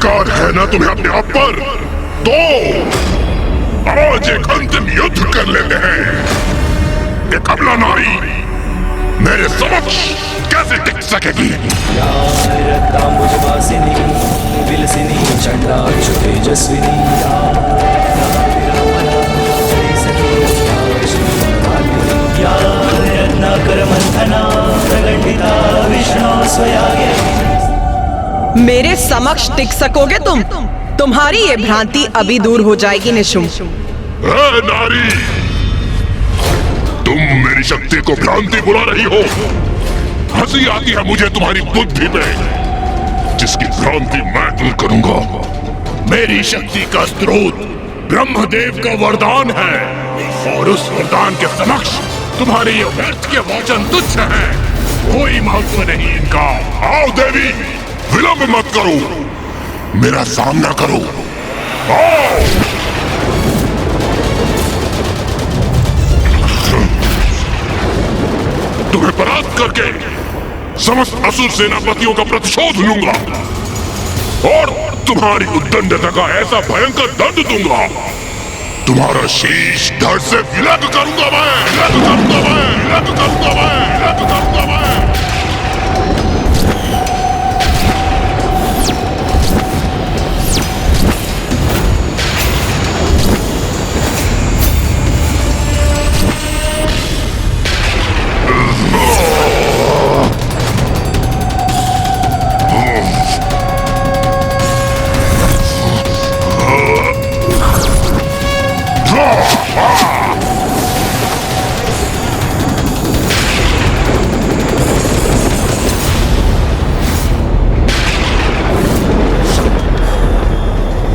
अधिकार है ना तुम्हें अपने आप पर, तो आज एक अंतिम युद्ध कर लेते हैं। एक अबला नारी मेरे समक्ष कैसे टिक सकेगी? विलसिनी चंडाक्षु तेजस्विनी रत्नाकरमंथना प्रगटिता विष्णु स्वयागे। मेरे समक्ष टिक सकोगे तुम? तुम्हारी ये भ्रांति अभी दूर हो जाएगी निशुम। नारी, तुम मेरी शक्ति को भ्रांति बुला रही हो। हंसी आती है मुझे तुम्हारी बुद्धि पे, जिसकी भ्रांति मैं दूर करूंगा। मेरी शक्ति का स्रोत ब्रह्मदेव का वरदान है, और उस वरदान के समक्ष तुम्हारे ये व्यर्थ के वचन तुच्छ हैं। कोई महत्व नहीं इनका। आओ देवी, विलंब मत करो, मेरा सामना करो। आओ। तुम्हें परास्त करके समस्त असुर सेनापतियों का प्रतिशोध लूंगा, और तुम्हारी उद्दंडता का ऐसा भयंकर दंड दूंगा, तुम्हारा शीश धड़ से विलग करूंगा मैं, विलग करूंगा मैं, विलग करूंगा मैं, विलग करूंगा मैं।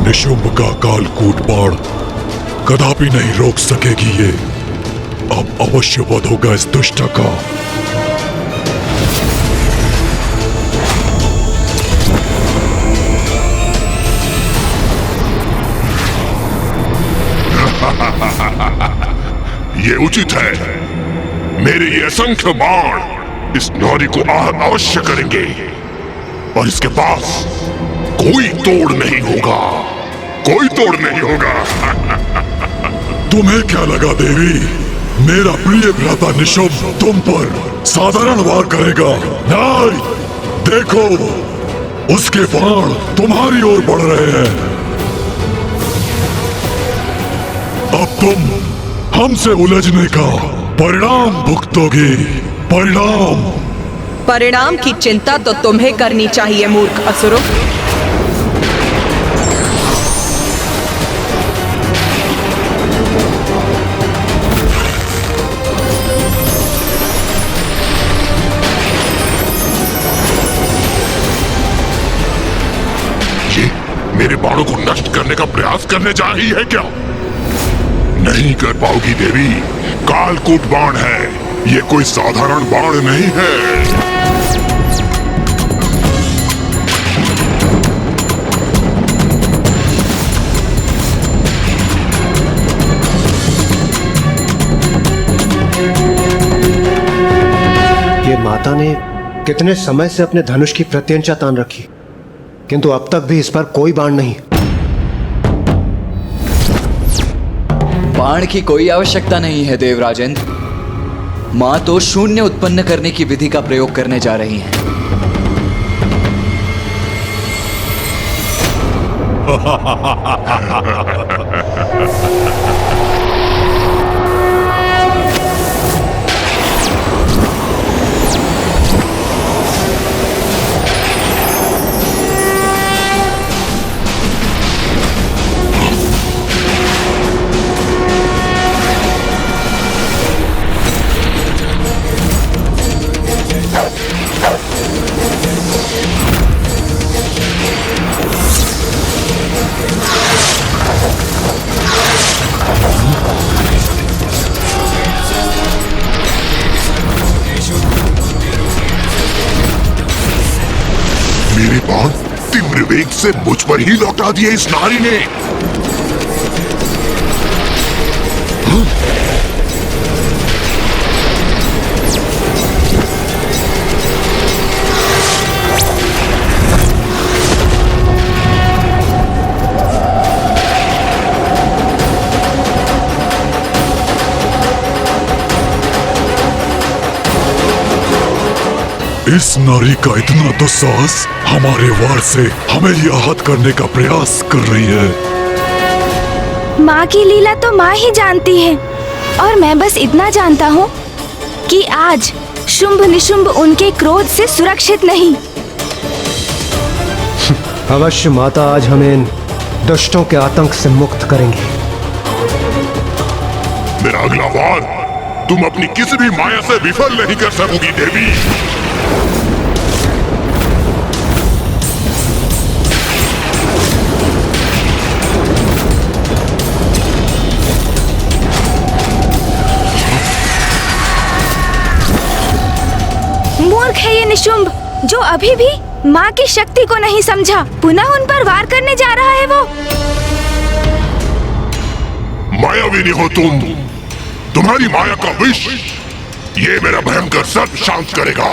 निशुंभ का कालकूट बाण कदापि नहीं रोक सकेगी ये। अब अवश्य वध होगा इस दुष्ट का। ये उचित है। मेरे ये असंख्य बाण इस नारी को आहत अवश्य करेंगे, और इसके पास कोई तोड़ नहीं होगा, कोई तोड़ नहीं होगा। तुम्हें क्या लगा देवी, मेरा प्रिय भ्राता निशुंभ तुम पर साधारण वार करेगा? नहीं, देखो उसके बाण तुम्हारी ओर बढ़ रहे हैं। अब तुम हमसे उलझने का परिणाम भुगतोगे। परिणाम। परिणाम की चिंता तो तुम्हें करनी चाहिए मूर्ख असुरों। मेरे बाणों को नष्ट करने का प्रयास करने जा रही है क्या? नहीं कर पाओगी देवी। कालकूट बाण है, ये कोई साधारण बाण नहीं है। ये माता ने कितने समय से अपने धनुष की प्रत्यंचा तान रखी, किंतु अब तक भी इस पर कोई बाण नहीं। बाण की कोई आवश्यकता नहीं है देवराजेंद्र। मां तो शून्य उत्पन्न करने की विधि का प्रयोग करने जा रही हैं। मेरे बाण तीव्र वेग से मुझ पर ही लौटा दिए इस नारी ने। इस नारी का इतना दुस्साहस हमारे वार से हमें ही आहत करने का प्रयास कर रही है। माँ की लीला तो माँ ही जानती है, और मैं बस इतना जानता हूँ कि आज शुंभ निशुंभ उनके क्रोध से सुरक्षित नहीं। अवश्य माता आज हमें इन दुष्टों के आतंक से मुक्त करेंगी। मेरा अगला वार तुम अपनी किसी भी माया से विफल नहीं कर सकोगी देवी। मूर्ख है ये निशुंभ, जो अभी भी माँ की शक्ति को नहीं समझा। पुनः उन पर वार करने जा रहा है वो। मायाविनी हो तुम, तुम्हारी माया का विष ये मेरा भयंकर सर्प शांत करेगा,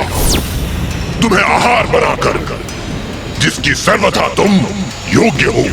तुम्हें आहार बनाकर, जिसकी सर्वथा तुम योग्य हो।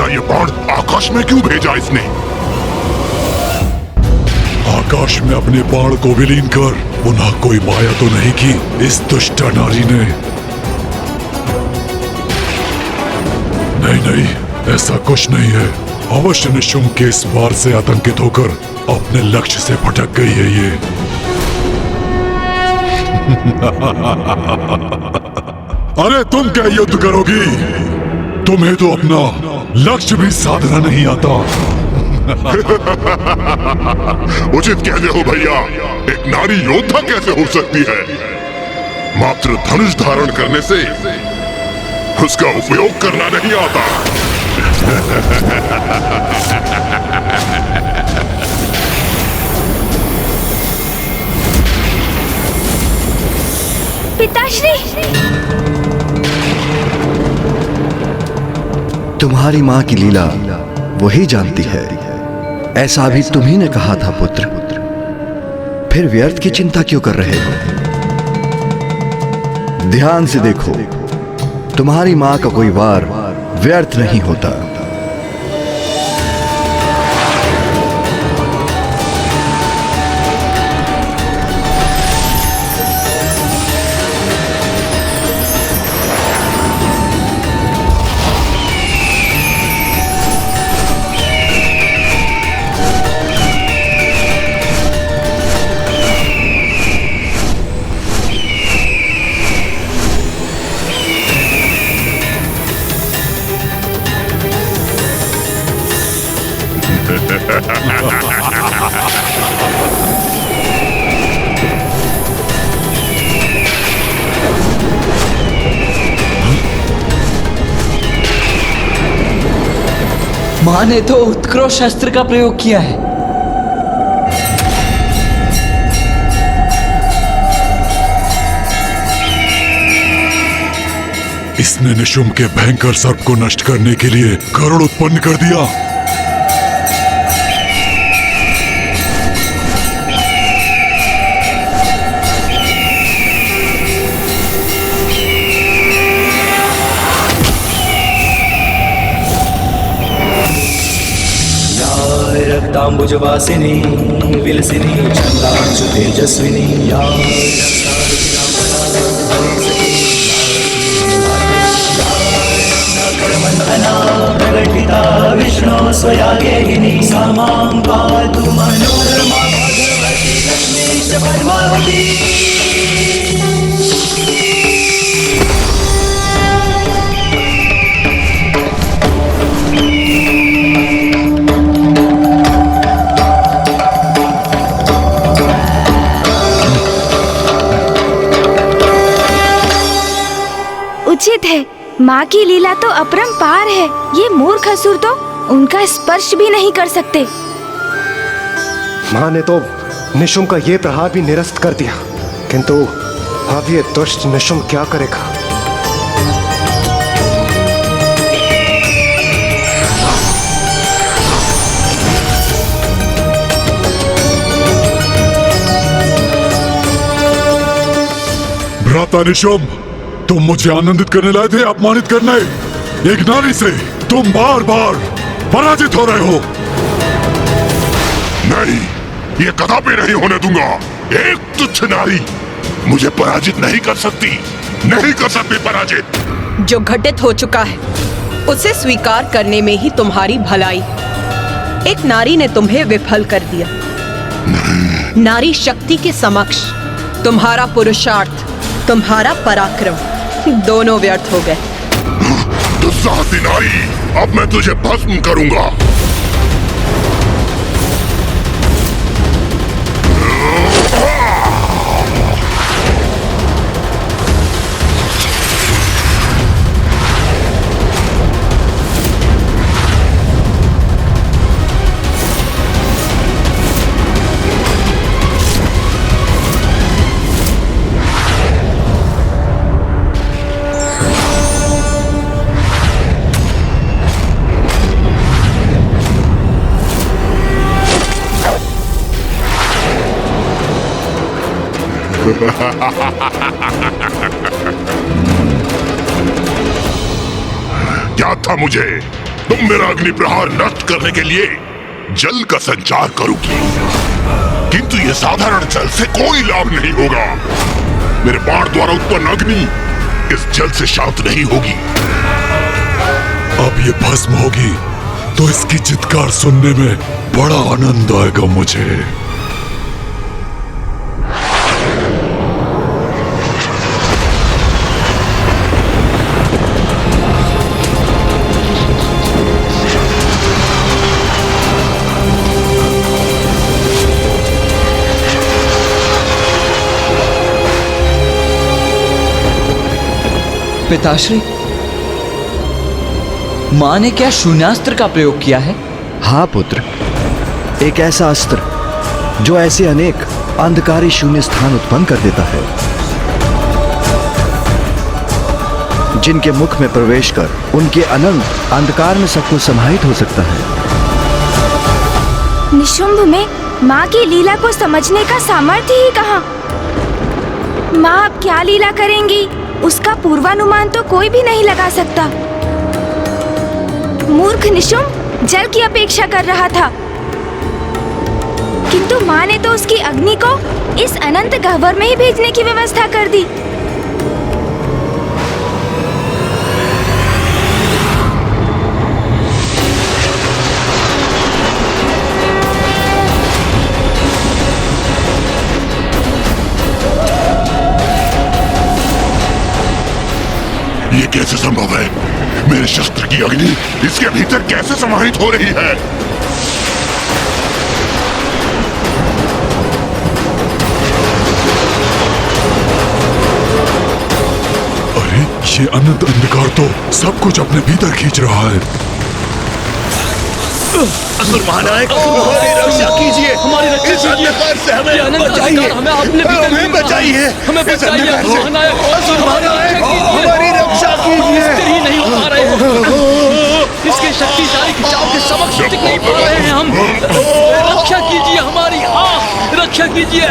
ये बाण आकाश में क्यों भेजा इसने? आकाश में अपने बाण को विलीन कर पुनः कोई माया तो नहीं की इस दुष्ट नारी ने? नहीं नहीं, ऐसा कुछ नहीं है। अवश्य निशुंभ के इस वार से आतंकित होकर अपने लक्ष्य से भटक गई है ये। अरे तुम क्या युद्ध करोगी? तुम्हें तो अपना लक्ष्य भी साधना नहीं आता। उचित कहते हो भैया, एक नारी योद्धा कैसे हो सकती है? मात्र धनुष धारण करने से उसका उपयोग करना नहीं आता। पिताश्री, तुम्हारी माँ की लीला वही जानती है, ऐसा भी तुम्ही ने कहा था पुत्र। फिर व्यर्थ की चिंता क्यों कर रहे हो? ध्यान से देखो, तुम्हारी माँ का कोई वार व्यर्थ नहीं होता। मां ने तो उत्कृष्ट अस्त्र का प्रयोग किया है। इसने निशुंभ के भयंकर सर्प को नष्ट करने के लिए गरुड़ उत्पन्न कर दिया। रक्तांबुजवासिनी विलसिनी चंद्रांशु तेजस्विनी या माता विष्णु स्वया गेहिनी सा मां पातु मनोरमा भगवती लक्ष्मीश पद्मावती। उचित है, माँ की लीला तो अपरंपार है। ये मूर्ख असुर तो उनका स्पर्श भी नहीं कर सकते। माँ ने तो निशुंभ का ये प्रहार भी निरस्त कर दिया, किंतु अब ये दुष्ट निशुंभ क्या करेगा? भ्राता निशुंभ, तुम मुझे आनंदित करने लाए थे अपमानित करने। एक नारी से तुम बार बार पराजित हो रहे हो। नहीं, ये कदापि नहीं होने दूंगा। एक तुच्छ नारी मुझे पराजित नहीं कर सकती, नहीं कर सकती पराजित। जो घटित हो चुका है उसे स्वीकार करने में ही तुम्हारी भलाई। एक नारी ने तुम्हें विफल कर दिया। नारी शक्ति के समक्ष तुम्हारा पुरुषार्थ, तुम्हारा पराक्रम दोनों व्यर्थ हो गए। दुस्साहसी नारी, अब मैं तुझे भस्म करूंगा। क्या था मुझे? तुम मेरा अग्नि प्रहार नष्ट करने के लिए जल का संचार करोगी, किंतु ये साधारण जल से कोई लाभ नहीं होगा। मेरे बाण द्वारा उत्पन्न अग्नि इस जल से शांत नहीं होगी। अब ये भस्म होगी तो इसकी चित्कार सुनने में बड़ा आनंद आएगा मुझे। पिताश्री, माँ ने क्या शून्यास्त्र का प्रयोग किया है? हाँ पुत्र, एक ऐसा अस्त्र जो ऐसे अनेक अंधकारी शून्य स्थान उत्पन्न कर देता है, जिनके मुख में प्रवेश कर उनके अनंत अंधकार में सब कुछ समाहित हो सकता है। निशुंभ में माँ की लीला को समझने का सामर्थ्य ही कहाँ? माँ अब क्या लीला करेंगी उसका पूर्वानुमान तो कोई भी नहीं लगा सकता। मूर्ख निशुंभ जल की अपेक्षा कर रहा था, किंतु माँ ने तो उसकी अग्नि को इस अनंत गह्वर में ही भेजने की व्यवस्था कर दी। ये कैसे संभव है? मेरे शस्त्र की अग्नि इसके भीतर कैसे समाहित हो रही है? अरे ये अनंत अंधकार तो सब कुछ अपने भीतर खींच रहा है। असुर महानायक, हमारी रक्षा कीजिए, हमारी रक्षा कीजिए, से हमें बचाइए, हमें अपने हमें बचाइए, हमें बचाइए। असुर महानायक, हमारी रक्षा कीजिए। ही नहीं हो पा रहे हैं, इसके शक्तिशाली खिंचाव के समक्ष टिक नहीं पा रहे हैं हम। रक्षा कीजिए हमारी, रक्षा कीजिए।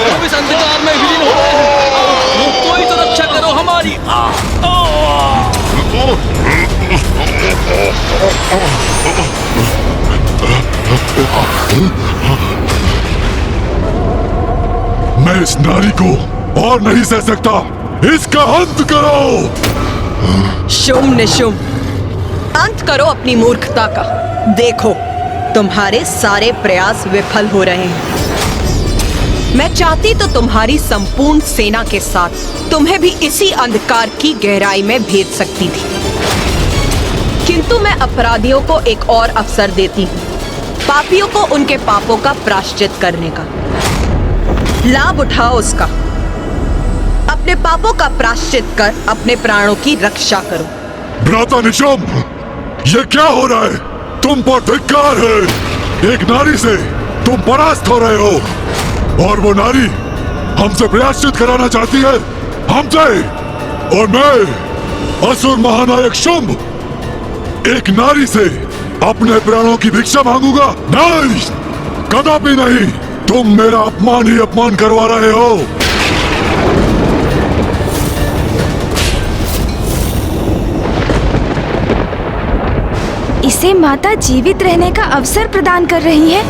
हम इस अंधकार में विलीन हो रहे हैं, कोई तो रक्षा करो हमारी। मैं इस नारी को और नहीं सह सकता। इसका अंत करो। शुंभ निशुंभ, अंत करो अपनी मूर्खता का। देखो, तुम्हारे सारे प्रयास विफल हो रहे हैं। मैं चाहती तो तुम्हारी संपूर्ण सेना के साथ तुम्हें भी इसी अंधकार की गहराई में भेज सकती थी, किंतु मैं अपराधियों को एक और अवसर देती हूँ, पापियों को उनके पापों का प्रायश्चित करने का। लाभ उठाओ उसका। अपने पापों का प्रायश्चित कर अपने प्राणों की रक्षा करो। भ्राता निशुंभ, ये क्या हो रहा है? तुम पर धिक्कार है। एक नारी से तुम परास्त हो रहे हो, और वो नारी हमसे प्रायश्चित कराना चाहती है, हमसे। और मैं असुर महानायक शुंभ एक नारी से अपने प्राणों की भिक्षा मांगूंगा? नहीं, कदापि नहीं। तुम मेरा अपमान ही अपमान करवा रहे हो। इसे माता जीवित रहने का अवसर प्रदान कर रही है,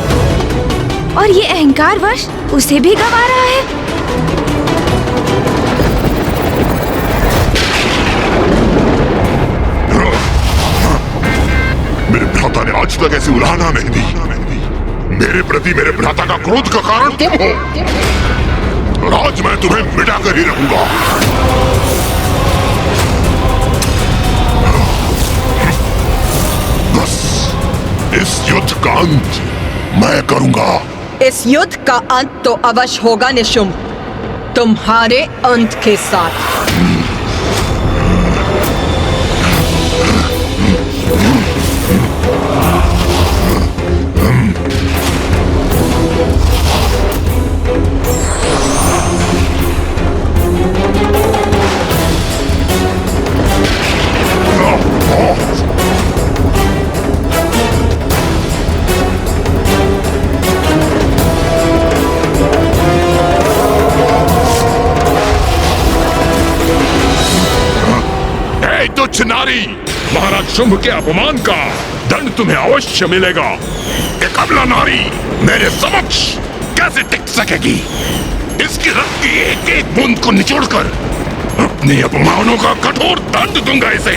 और ये अहंकारवश उसे भी गंवा रहा है। मेरे भ्राता ने आज तक ऐसी उलाहना नहीं दी। मेरे प्रति मेरे भ्राता का क्रोध का कारण तुम हो, और आज मैं तुम्हें मिटा कर ही रहूंगा। बस इस युद्ध का अंत मैं करूंगा। इस युद्ध का अंत तो अवश्य होगा निशुंभ, तुम्हारे अंत के साथ। तुच्छ नारी, महाराज शुंभ के अपमान का दंड तुम्हें अवश्य मिलेगा। एक अबला नारी मेरे समक्ष कैसे टिक सकेगी? इसकी रक्त की एक एक बूंद को निचोड़कर अपने अपमानों का कठोर दंड दूंगा इसे।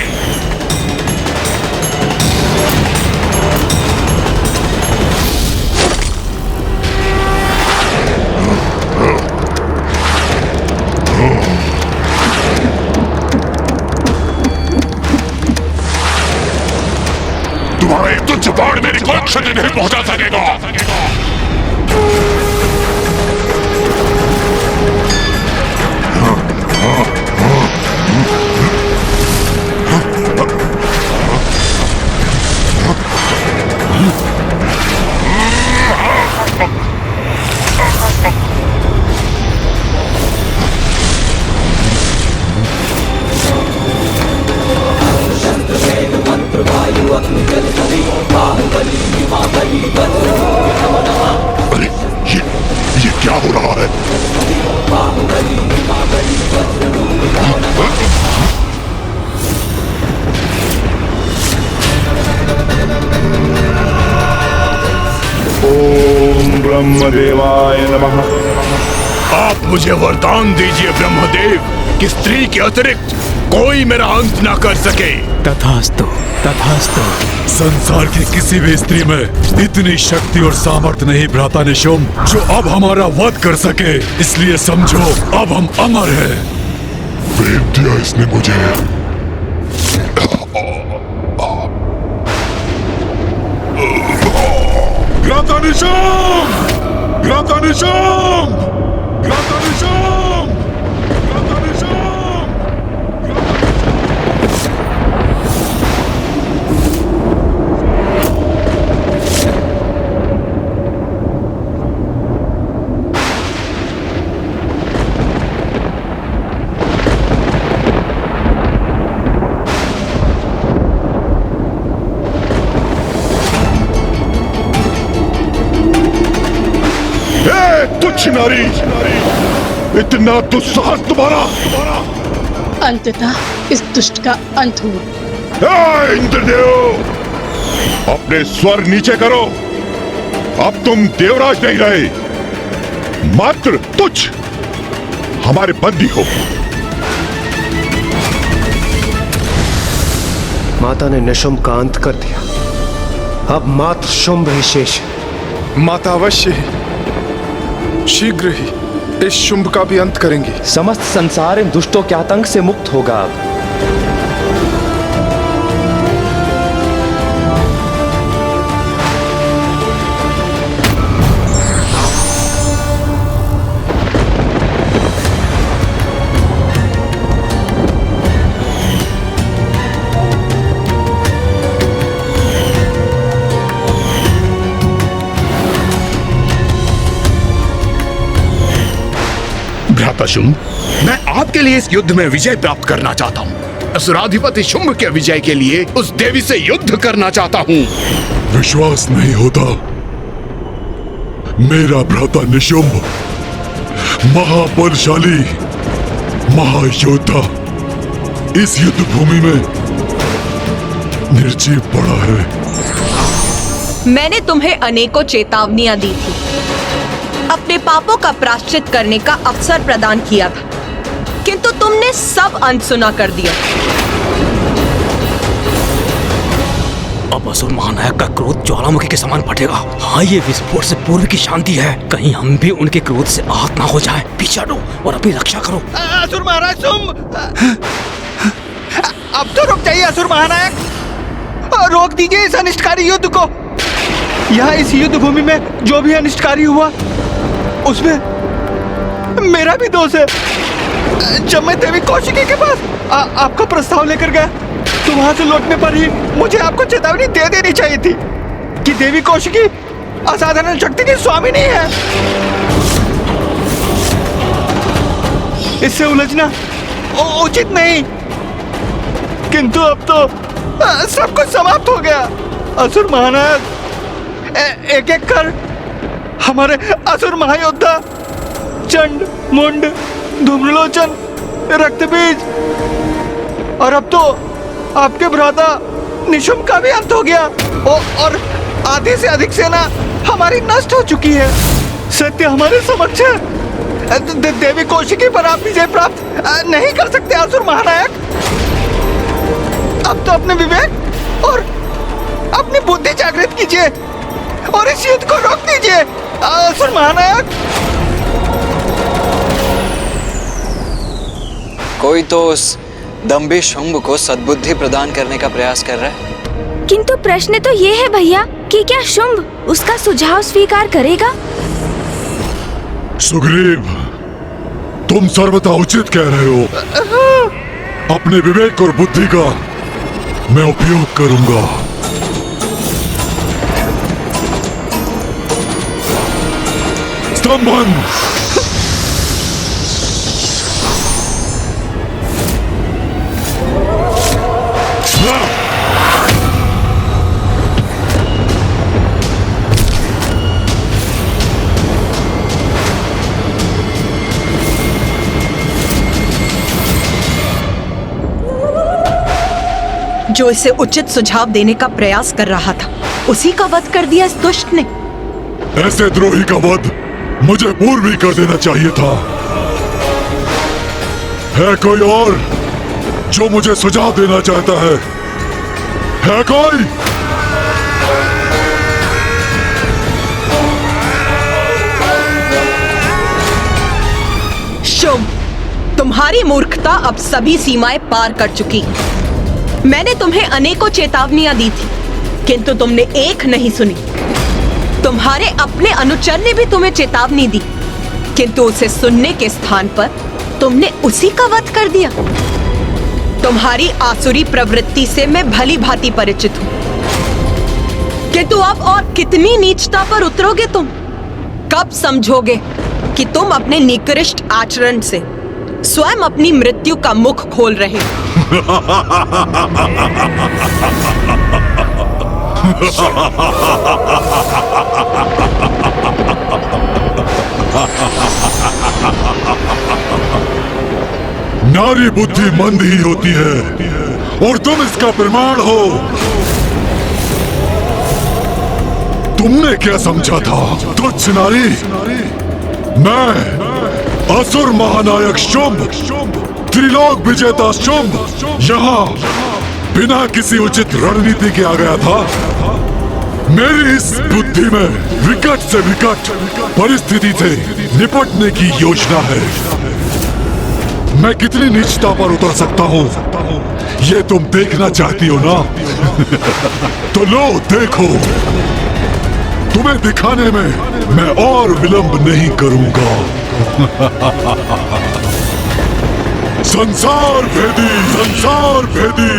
तुम्हारा एक तुच्छ बाण मेरी कोई क्षति नहीं पहुंचा सकेगा। अरे ये क्या हो रहा है? ओम ब्रह्मदेवाय नमः। आप मुझे वरदान दीजिए ब्रह्मदेव कि स्त्री के अतिरिक्त कोई मेरा अंत ना कर सके। तथास्तु, तथास्तु। संसार की किसी भी स्त्री में इतनी शक्ति और सामर्थ्य नहीं भ्राता निशुंभ, जो अब हमारा वध कर सके। इसलिए समझो, अब हम अमर हैं। भेद दिया इसने मुझे। भ्राता निशुंभ! भ्राता निशुंभ! भ्राता निशुंभ! भ्राता निशुंभ! तुच्छ नारी, इतना दुस्साहस तुम्हारा! अंततः इस दुष्ट का अंत हुआ। इंद्रदेव, अपने स्वर नीचे करो। अब तुम देवराज नहीं रहे, मात्र तुच्छ हमारे बंदी हो। माता ने निशुंभ का अंत कर दिया, अब मात्र शुंभ ही शेष है। माता अवश्य ही शीघ्र ही इस शुंभ का भी अंत करेंगी। समस्त संसार इन दुष्टों के आतंक से मुक्त होगा अब। भ्राता शुंभ, मैं आपके लिए इस युद्ध में विजय प्राप्त करना चाहता हूँ। असुराधिपति शुंभ के विजय के लिए उस देवी से युद्ध करना चाहता हूँ। विश्वास नहीं होता? मेरा भ्राता निशुंभ महाबलशाली महायोद्धा इस युद्ध भूमि में निर्जीव पड़ा है। मैंने तुम्हें अनेकों चेतावनियां दी थी, अपने पापों का प्रायश्चित करने का अवसर प्रदान किया था, किंतु तुमने सब अनसुना कर दिया। अब असुर महानायक का क्रोध ज्वालामुखी के समान फटेगा। हाँ, ये विस्फोट से पूर्व की शांति है। कहीं हम भी उनके क्रोध से आहत ना हो जाएं। पीछे हटो और अपनी रक्षा करो। असुर महाराज शुंभ, अब तो रुक जाइए असुर महानायक, रोक दीजिए इस अनिष्टकारी युद्ध को। यहाँ इस युद्ध भूमि में जो भी अनिष्टकारी हुआ उसमें मेरा भी दोष है। जब मैं देवी कौशिकी के पास आपका प्रस्ताव लेकर गया तो वहां से लौटने पर ही मुझे आपको चेतावनी दे देनी चाहिए थी कि देवी कौशिकी असाधारण शक्ति की स्वामिनी है। इससे उलझना उचित नहीं, किंतु अब तो सब कुछ समाप्त हो गया। असुर महानायक, एक एक कर हमारे असुर महायोद्धा चंड, मुंड, धूम्रलोचन, रक्तबीज और अब तो आपके भ्राता निशुंभ का भी अंत हो गया और आधी से अधिक सेना हमारी नष्ट हो चुकी है। सत्य हमारे समक्ष है। देवी कौशिकी पर आप विजय प्राप्त नहीं कर सकते असुर महानायक। अब तो अपने विवेक और अपनी बुद्धि जागृत कीजिए और इस युद्ध को रोक दीजिए असुर महानायक। कोई तो उस दंभी शुंभ को सद्बुद्धि प्रदान करने का प्रयास कर रहा है। किंतु प्रश्न तो ये है भैया कि क्या शुंभ उसका सुझाव स्वीकार करेगा? सुग्रीव, तुम सर्वथा उचित कह रहे हो। अपने विवेक और बुद्धि का मैं उपयोग करूंगा। स्तंभन! जो इसे उचित सुझाव देने का प्रयास कर रहा था, उसी का वध कर दिया इस दुष्ट ने। ऐसे द्रोही का वध मुझे पूर्व ही कर देना चाहिए था। है कोई और जो मुझे सुझाव देना चाहता है? है कोई? शुंभ, तुम्हारी मूर्खता अब सभी सीमाएं पार कर चुकी है। मैंने तुम्हें अनेकों चेतावनियां दी थी, किंतु तुमने एक नहीं सुनी। तुम्हारे अपने अनुचर ने भी तुम्हें चेतावनी दी, किंतु उसे सुनने के स्थान पर तुमने उसी का वध कर दिया। तुम्हारी आसुरी प्रवृत्ति से मैं भली भांति परिचित हूं, किंतु अब और कितनी नीचता पर उतरोगे तुम? कब समझोगे कि तुम अपने निकृष्ट आचरण से स्वयं अपनी मृत्यु का मुख खोल रहे हो? नारी बुद्धि मंद ही होती है और तुम इसका प्रमाण हो। तुमने क्या समझा था तुच्छ नारी? मैं असुर महानायक शुंभ, त्रिलोक विजेता शुंभ यहाँ बिना किसी उचित रणनीति के आ गया था। मेरी इस बुद्धि में विकट से विकट परिस्थिति से निपटने की योजना है। मैं कितनी नीचता पर उतर सकता हूँ ये तुम देखना चाहती हो ना? तो लो देखो, तुम्हें दिखाने में मैं और विलंब नहीं करूंगा। संसार भेदी, संसार भेदी।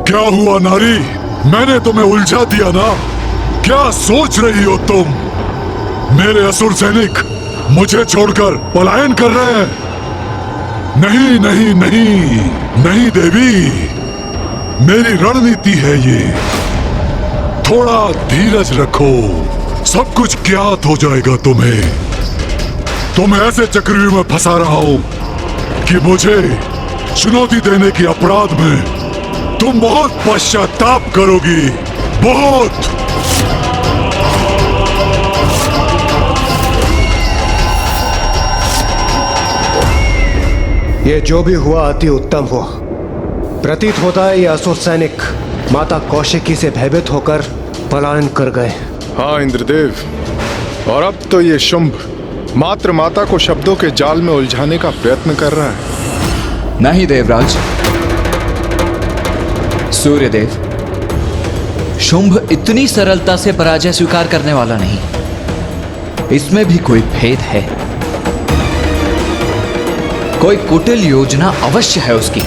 क्या हुआ नारी, मैंने तुम्हें उलझा दिया ना? क्या सोच रही हो तुम? मेरे असुर सैनिक मुझे छोड़कर पलायन कर रहे हैं? नहीं नहीं नहीं नहीं देवी, मेरी रणनीति है ये। थोड़ा धीरज रखो, सब कुछ ज्ञात हो जाएगा तुम्हें। तुम ऐसे चक्रव्यूह में फंसा रहा हो कि मुझे चुनौती देने के अपराध में तुम बहुत पश्चाताप करोगी, बहुत। ये जो भी हुआ अति उत्तम हुआ। प्रतीत होता है ये असुर सैनिक माता कौशिकी से भयभीत होकर पलायन कर गए। हाँ इंद्रदेव, और अब तो ये शुंभ मात्र माता को शब्दों के जाल में उलझाने का प्रयत्न कर रहा है। नहीं देवराज, सूर्यदेव, शुंभ इतनी सरलता से पराजय स्वीकार करने वाला नहीं। इसमें भी कोई भेद है, कोई कुटिल योजना अवश्य है उसकी।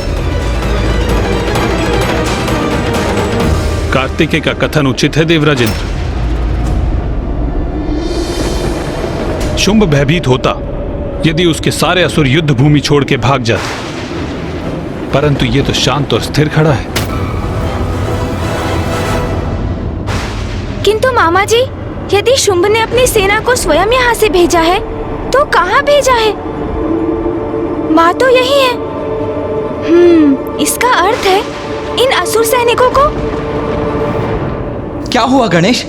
कार्तिकेय का कथन उचित है देवराजेंद्र। शुंभ भयभीत होता यदि उसके सारे असुर युद्ध भूमि छोड़ के भाग जाते, परंतु ये तो शांत और स्थिर खड़ा है। किंतु मामा जी, यदि शुंभ ने अपनी सेना को स्वयं यहाँ से भेजा है तो कहाँ भेजा है? माँ तो यही है। इसका अर्थ है इन असुर सैनिकों को। क्या हुआ गणेश,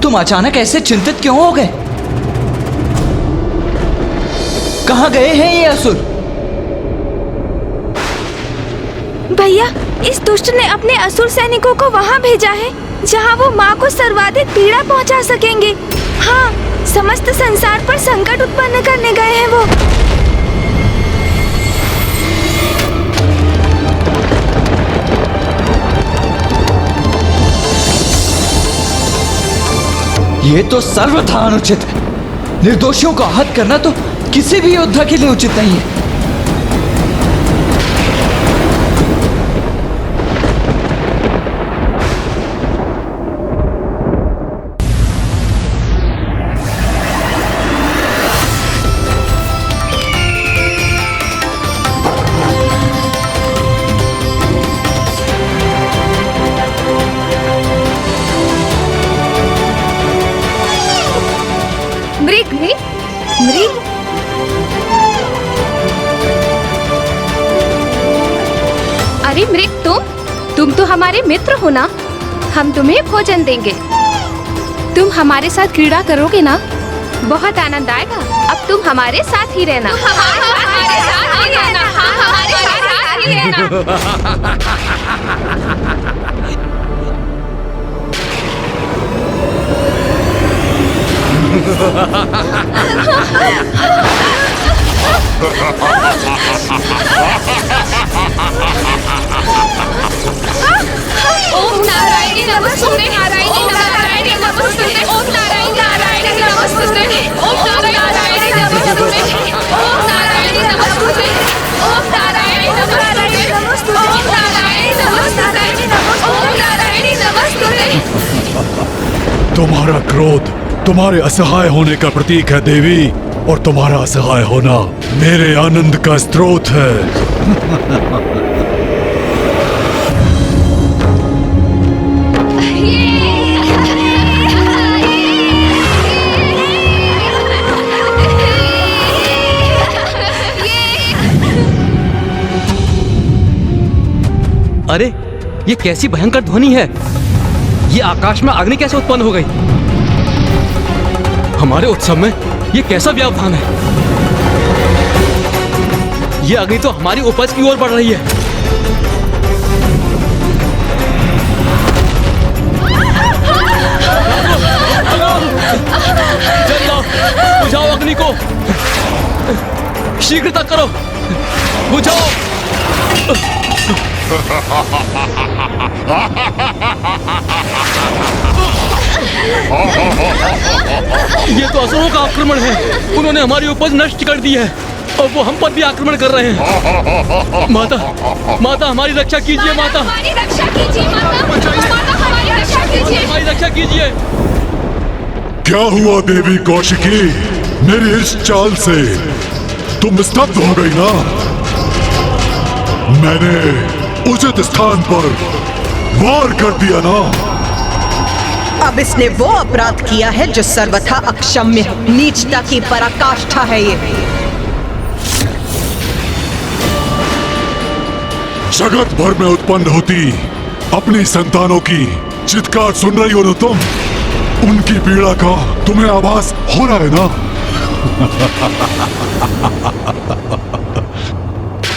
तुम अचानक ऐसे चिंतित क्यों हो गए? कहाँ गए हैं ये असुर? भैया, इस दुष्ट ने अपने असुर सैनिकों को वहाँ भेजा है जहाँ वो माँ को सर्वाधिक पीड़ा पहुँचा सकेंगे। हाँ, समस्त संसार पर संकट उत्पन्न करने गए हैं वो। ये तो सर्वथा अनुचित है। निर्दोषियों को आहत करना तो किसी भी योद्धा के लिए उचित नहीं है। मृग, मृग, अरे मृग, तुम तो हमारे मित्र हो ना। हम तुम्हें भोजन देंगे। तुम हमारे साथ क्रीड़ा करोगे ना? बहुत आनंद आएगा। अब तुम हमारे साथ ही रहना। हमारे साथ ही रहना। हमारे साथ ही रहना। ओम नारायणी नमस्तुते, नारायणी नारायणी नमस्तुते, ओम नारायणी नारायणी नमस्तुते, ओम नारायणी नमस्तुते, ओम नारायणी नमस्तुते, ओम नारायणी नमस्तुते, ओम नारायणी नमस्तुते, ओम नारायणी नमस्तुते। तुम्हारा क्रोध तुम्हारे असहाय होने का प्रतीक है देवी, और तुम्हारा असहाय होना मेरे आनंद का स्रोत है। अरे ये कैसी भयंकर ध्वनि है? ये आकाश में अग्नि कैसे उत्पन्न हो गई? हमारे उत्सव में ये कैसा व्यवधान है? ये अग्नि तो हमारी उपज की ओर बढ़ रही है। जलाओ, बुझाओ अग्नि को, शीघ्रता करो, बुझाओ। ये तो असुरों का आक्रमण है। उन्होंने हमारी उपज नष्ट कर दी है और वो हम पर भी आक्रमण कर रहे हैं। माता, माता हमारी रक्षा कीजिए। माता हमारी रक्षा कीजिए। माता, माता हमारी रक्षा कीजिए। हमारी रक्षा कीजिए। क्या हुआ देवी कौशिकी? मेरी इस चाल से तुम स्तब्ध हो गई ना? मैंने उचित स्थान पर वार कर दिया ना? अब इसने वो अपराध किया है जो सर्वथा अक्षम्य है। नीचता की पराकाष्ठा है ये। जगत भर में उत्पन्न होती अपनी संतानों की चित्कार सुन रही हो ना तुम? उनकी पीड़ा का तुम्हें आभास हो रहा है ना?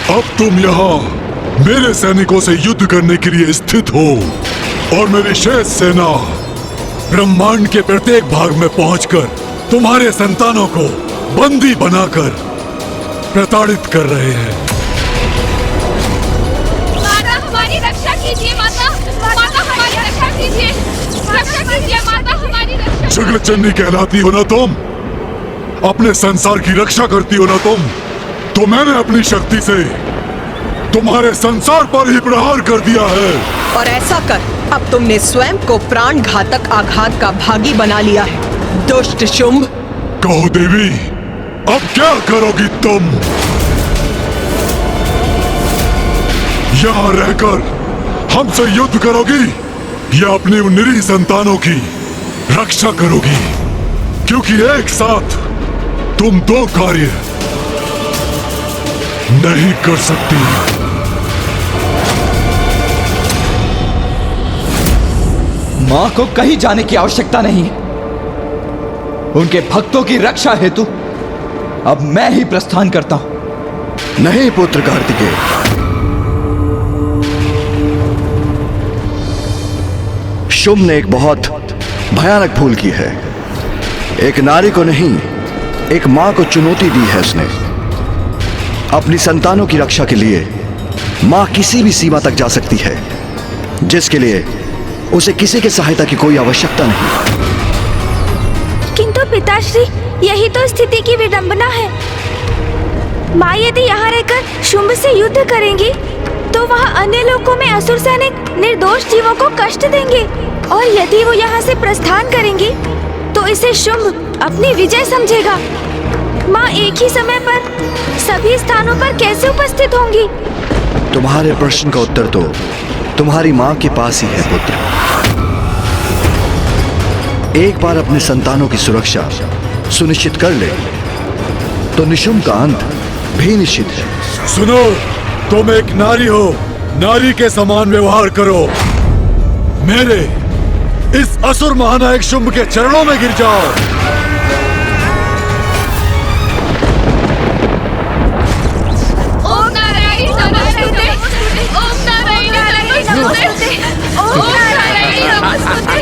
अब तुम यहाँ मेरे सैनिकों से युद्ध करने के लिए स्थित हो और मेरी शेष सेना ब्रह्मांड के प्रत्येक भाग में पहुंचकर तुम्हारे संतानों को बंदी बनाकर प्रताड़ित कर रहे हैं। माता हमारी रक्षा कीजिए। माता, माता हमारी रक्षा कीजिए। रक्षा कीजिए माता, हमारी रक्षा। जगत जननी कहलाती हो ना तुम? अपने संसार की रक्षा करती हो ना तुम? तो मैंने अपनी शक्ति से तुम्हारे संसार पर ही प्रहार कर दिया है। और ऐसा कर अब तुमने स्वयं को प्राण घातक आघात का भागी बना लिया है, दुष्ट शुंभ। कहो देवी, अब क्या करोगी तुम? यहाँ रहकर हमसे युद्ध करोगी या अपनी उन निरीह संतानों की रक्षा करोगी? क्योंकि एक साथ तुम दो कार्य नहीं कर सकती। मां को कहीं जाने की आवश्यकता नहीं है। उनके भक्तों की रक्षा हेतु अब मैं ही प्रस्थान करता हूं। नहीं पुत्र कार्तिकेय, शुंभ ने एक बहुत भयानक भूल की है। एक नारी को नहीं, एक मां को चुनौती दी है उसने। अपनी संतानों की रक्षा के लिए मां किसी भी सीमा तक जा सकती है, जिसके लिए उसे किसी की सहायता की कोई आवश्यकता नहीं। किंतु पिताश्री, यही तो स्थिति की विडंबना है। माँ यदि यहाँ रहकर शुंभ से युद्ध करेंगी तो वहाँ अन्य लोकों में असुर सैनिक निर्दोष जीवों को कष्ट देंगे, और यदि वो यहाँ से प्रस्थान करेंगी तो इसे शुंभ अपनी विजय समझेगा। माँ एक ही समय पर सभी स्थानों पर कैसे उपस्थित होंगी? तुम्हारे प्रश्न का उत्तर तो तुम्हारी मां के पास ही है पुत्र। एक बार अपने संतानों की सुरक्षा सुनिश्चित कर ले तो निशुंभ का अंत भी निश्चित है। सुनो, तुम एक नारी हो, नारी के समान व्यवहार करो। मेरे इस असुर महानायक शुंभ के चरणों में गिर जाओ। ओम नारायण नमस्ते। ओम नारायण नमस्ते। ओम नारायण नमस्ते।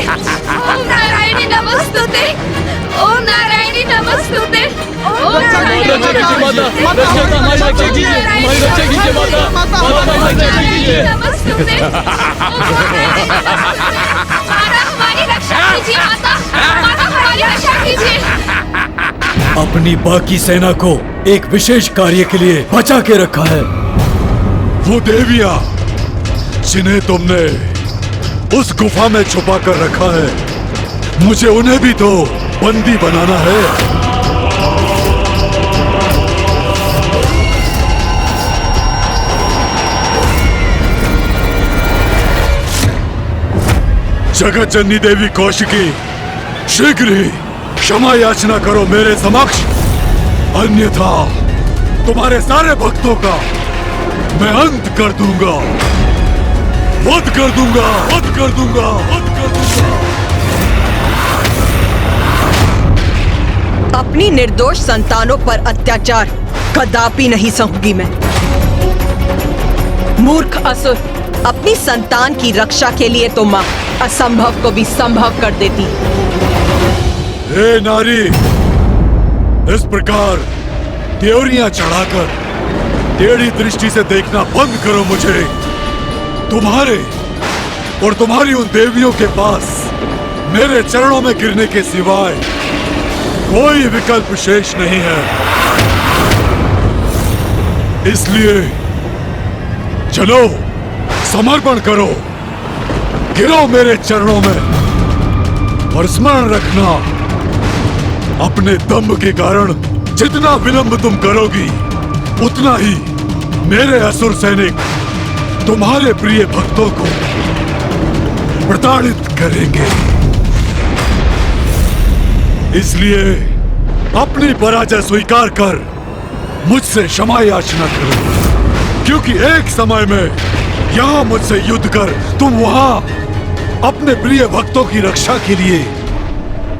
ओम नारायण नमस्ते। ओम नारायण नमस्ते। ओम नारायण हमारी रक्षा कीजिए। माता, माता हमारी रक्षा कीजिए। अपनी बाकी सेना को एक विशेष कार्य के लिए बचा के रखा है। वो देवियां जिन्हें तुमने उस गुफा में छुपा कर रखा है, मुझे उन्हें भी तो बंदी बनाना है। जगत जननी देवी कौशिकी, शीघ्र ही क्षमा याचना करो मेरे समक्ष, अन्यथा तुम्हारे सारे भक्तों का मैं अंत कर दूंगा। वध कर दूंगा, वध कर दूंगा, वध कर दूंगा। अपनी निर्दोष संतानों पर अत्याचार कदापि नहीं सहूंगी मैं। मूर्ख असुर, अपनी संतान की रक्षा के लिए तो माँ असंभव को भी संभव कर देती। हे नारी, इस प्रकार त्योरियां चढ़ाकर टेढ़ी दृष्टि से देखना बंद करो मुझे। तुम्हारे और तुम्हारी उन देवियों के पास मेरे चरणों में गिरने के सिवाय कोई विकल्प शेष नहीं है। इसलिए चलो, समर्पण करो, गिरो मेरे चरणों में और स्मरण रखना, अपने दम्भ के कारण जितना विलंब तुम करोगी उतना ही मेरे असुर सैनिक तुम्हारे प्रिय भक्तों को प्रताड़ित करेंगे। इसलिए अपनी पराजय स्वीकार कर मुझसे क्षमा याचना करो, क्योंकि एक समय में यहां मुझसे युद्ध कर तुम वहां अपने प्रिय भक्तों की रक्षा के लिए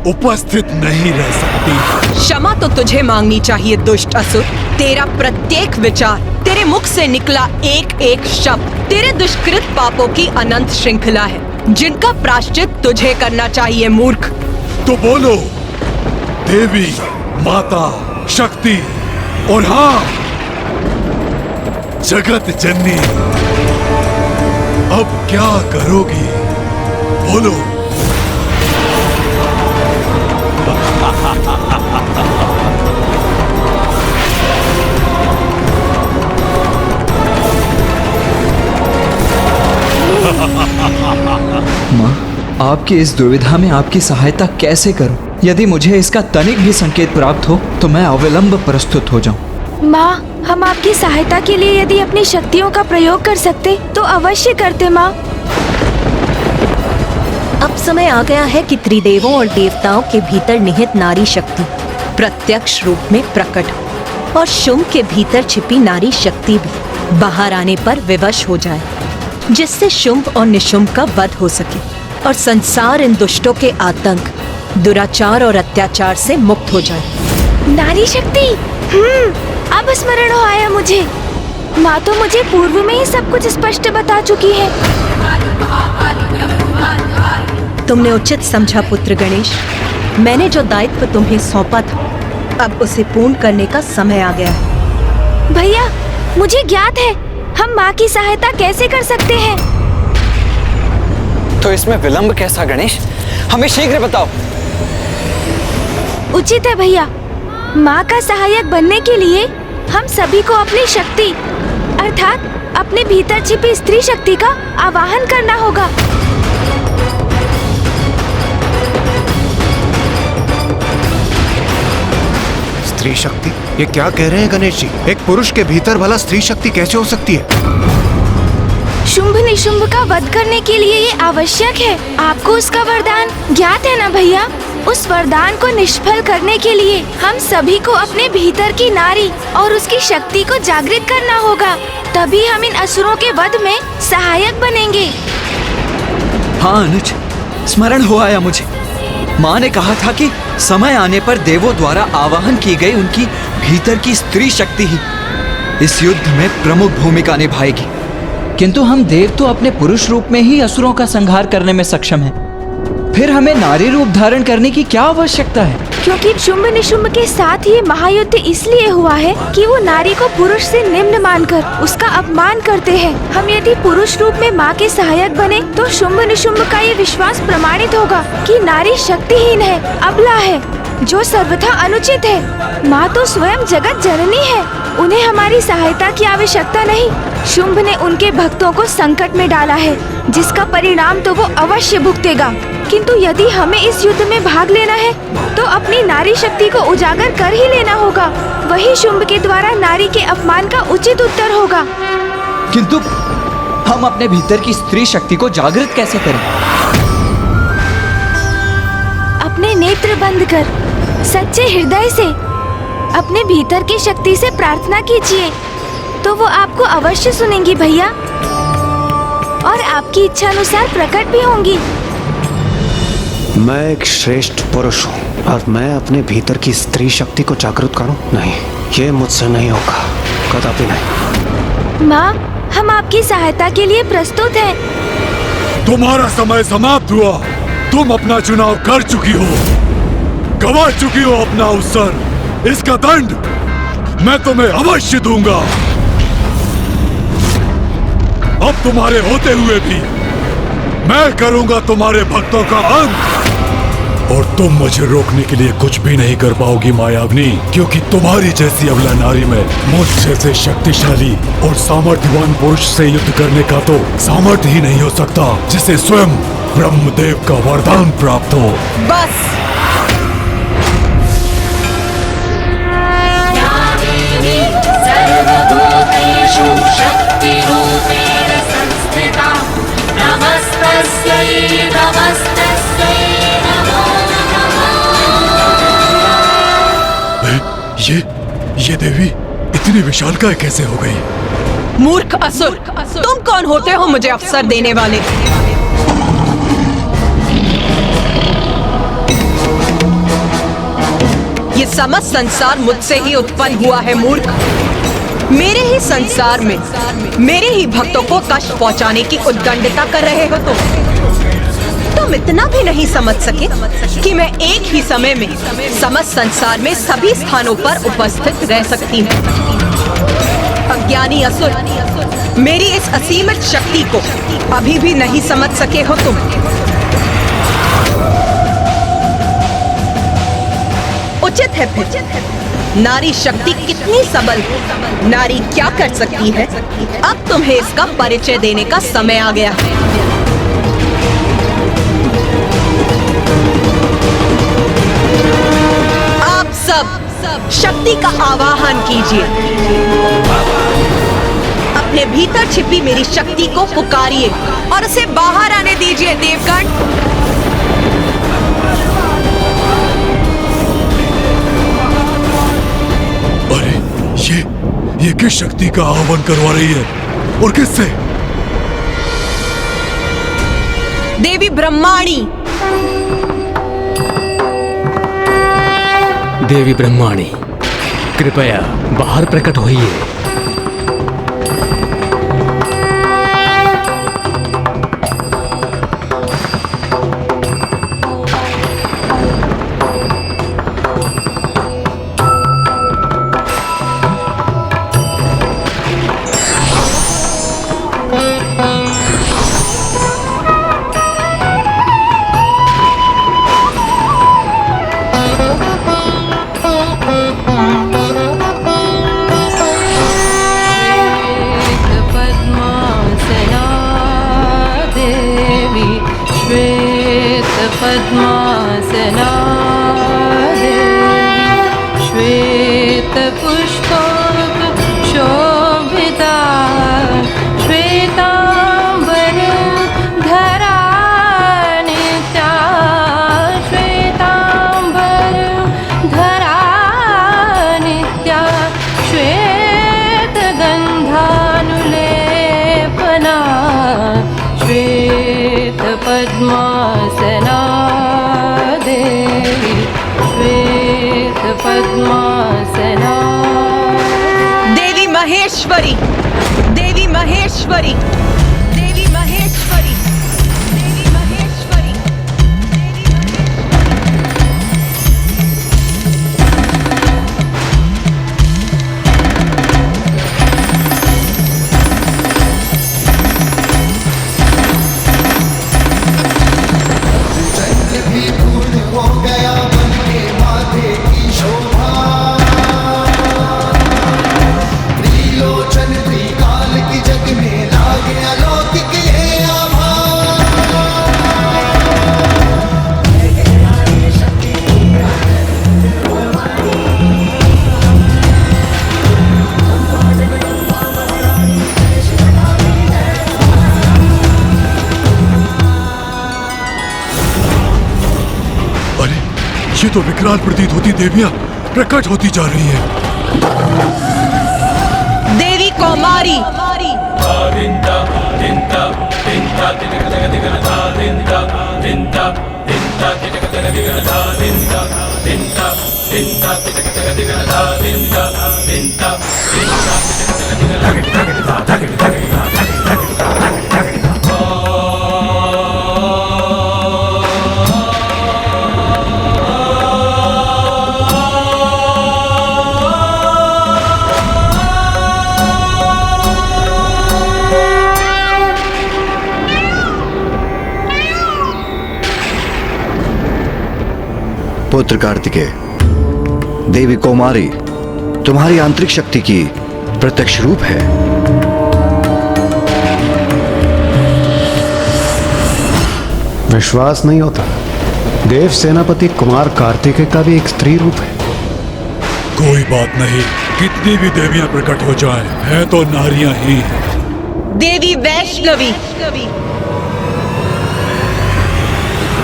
उपस्थित नहीं रह सकती। क्षमा तो तुझे मांगनी चाहिए दुष्ट असुर। तेरा प्रत्येक विचार, तेरे मुख से निकला एक एक शब्द तेरे दुष्कृत पापों की अनंत श्रृंखला है, जिनका प्रायश्चित तुझे करना चाहिए मूर्ख। तो बोलो देवी, माता, शक्ति और हाँ, जगत जननी, अब क्या करोगी? बोलो। माँ, आपकी इस दुविधा में आपकी सहायता कैसे करूं? यदि मुझे इसका तनिक भी संकेत प्राप्त हो तो मैं अविलंब प्रस्तुत हो जाऊं। माँ, हम आपकी सहायता के लिए यदि अपनी शक्तियों का प्रयोग कर सकते तो अवश्य करते माँ। अब समय आ गया है कि त्रिदेवों और देवताओं के भीतर निहित नारी शक्ति प्रत्यक्ष रूप में प्रकट हो और शुंभ के भीतर छिपी नारी शक्ति भी बाहर आने पर विवश हो जाए, जिससे शुंभ और निशुंभ का वध हो सके और संसार इन दुष्टों के आतंक, दुराचार और अत्याचार से मुक्त हो जाए। नारी शक्ति, अब स्मरण हो आया मुझे। माँ तो मुझे पूर्व में ही सब कुछ स्पष्ट बता चुकी है। तुमने उचित समझा पुत्र गणेश। मैंने जो दायित्व तुम्हें सौंपा था, अब उसे पूर्ण करने का समय आ गया है। भैया, मुझे ज्ञात है हम माँ की सहायता कैसे कर सकते हैं। तो इसमें विलंब कैसा गणेश? हमें शीघ्र बताओ। उचित है भैया। माँ का सहायक बनने के लिए हम सभी को अपनी शक्ति अर्थात अपने भीतर छिपी स्त्री शक्ति का आवाहन करना होगा। स्त्री शक्ति? ये क्या कह रहे हैं गणेश जी? एक पुरुष के भीतर भला स्त्री शक्ति कैसे हो सकती है? शुंभ निशुंभ का वध करने के लिए ये आवश्यक है। आपको उसका वरदान ज्ञात है ना भैया? उस वरदान को निष्फल करने के लिए हम सभी को अपने भीतर की नारी और उसकी शक्ति को जागृत करना होगा, तभी हम इन असुरों के वध में सहायक बनेंगे। हाँ अनुज, स्मरण हो आया मुझे। माँ ने कहा था कि समय आने पर देवों द्वारा आवाहन की गई उनकी भीतर की स्त्री शक्ति ही इस युद्ध में प्रमुख भूमिका निभाएगी। किंतु हम देव तो अपने पुरुष रूप में ही असुरों का संहार करने में सक्षम हैं। फिर हमें नारी रूप धारण करने की क्या आवश्यकता है? क्योंकि शुंभ निशुंभ के साथ ये महायुद्ध इसलिए हुआ है कि वो नारी को पुरुष से निम्न मानकर उसका अपमान करते हैं। हम यदि पुरुष रूप में माँ के सहायक बने तो शुंभ निशुंभ का ये विश्वास प्रमाणित होगा कि नारी शक्तिहीन है, अबला है, जो सर्वथा अनुचित है। माँ तो स्वयं जगत जननी है, उन्हें हमारी सहायता की आवश्यकता नहीं। शुंभ ने उनके भक्तों को संकट में डाला है, जिसका परिणाम तो वो अवश्य भुगतेगा। किंतु यदि हमें इस युद्ध में भाग लेना है तो अपनी नारी शक्ति को उजागर कर ही लेना होगा। वही शुंभ के द्वारा नारी के अपमान का उचित उत्तर होगा। किंतु हम अपने भीतर की स्त्री शक्ति को जागृत कैसे करें? अपने नेत्र बंद कर सच्चे हृदय से अपने भीतर की शक्ति से प्रार्थना कीजिए, तो वो आपको अवश्य सुनेंगी भैया। और आपकी इच्छा अनुसार प्रकट भी होंगी। मैं एक श्रेष्ठ पुरुष हूँ और मैं अपने भीतर की स्त्री शक्ति को जागृत करूँ? नहीं, ये मुझसे नहीं होगा, कदापि नहीं। माँ, हम आपकी सहायता के लिए प्रस्तुत हैं। तुम्हारा समय समाप्त हुआ। तुम अपना चुनाव कर चुकी हो, गवा चुकी हो अपना अवसर। इसका दंड मैं तुम्हें अवश्य दूंगा। अब तुम्हारे होते हुए भी मैं करूंगा तुम्हारे भक्तों का अंत, और तुम मुझे रोकने के लिए कुछ भी नहीं कर पाओगी मायावनी, क्योंकि तुम्हारी जैसी अबला नारी में मुझ जैसे शक्तिशाली और सामर्थ्यवान पुरुष से युद्ध करने का तो सामर्थ्य ही नहीं हो सकता जिसे स्वयं ब्रह्मदेव का वरदान प्राप्त हो। बस सर्वभूतेषु शक्तिरूपेण संस्थिता नमस्तस्यै नमस्तस्यै नमो नमः। ये देवी इतनी विशालकाय कैसे हो गई? मूर्ख असुर, तुम कौन होते हो मुझे अवसर देने वाले? ये समस्त संसार मुझसे ही उत्पन्न हुआ है मूर्ख। मेरे ही संसार में मेरे ही भक्तों को कष्ट पहुंचाने की उद्दंडता कर रहे हो तुम इतना भी नहीं समझ सके कि मैं एक ही समय में समस्त संसार में सभी स्थानों पर उपस्थित रह सकती हूँ। अज्ञानी असुर, मेरी इस असीमित शक्ति को अभी भी नहीं समझ सके हो तुम। उचित है फिर, नारी शक्ति कितनी सबल है, नारी क्या कर सकती है, अब तुम्हें इसका परिचय देने का समय आ गया है। आप सब शक्ति का आवाहन कीजिए, अपने भीतर छिपी मेरी शक्ति को पुकारिए और उसे बाहर आने दीजिए देवगण। ये किस शक्ति का आह्वान करवा रही है और किससे? देवी ब्रह्माणी। देवी ब्रह्माणी, कृपया बाहर प्रकट होइए। पद्मासना देवी श्वेत पुष्पक शोभिता श्वेतांबर धरा नित्या श्वेतांबर धरा नित्या श्वेत गंधानुलेपना श्वेत पद्मासना देवी श्वेत पद्मासना। देवी महेश्वरी, देवी महेश्वरी, देवी महेश्वरी, देवी महेश्वरी। ये तो विकराल प्रतीत होती देवियां प्रकट होती जा रही हैं। देवी कौमारी, पुत्र कार्तिकेय, देवी कौमारी तुम्हारी आंतरिक शक्ति की प्रत्यक्ष रूप है। विश्वास नहीं होता। देव सेनापति कुमार कार्तिकेय का भी एक स्त्री रूप है। कोई बात नहीं, कितनी भी देवियां प्रकट हो जाएं, है तो नारियां ही। देवी वैष्णवी।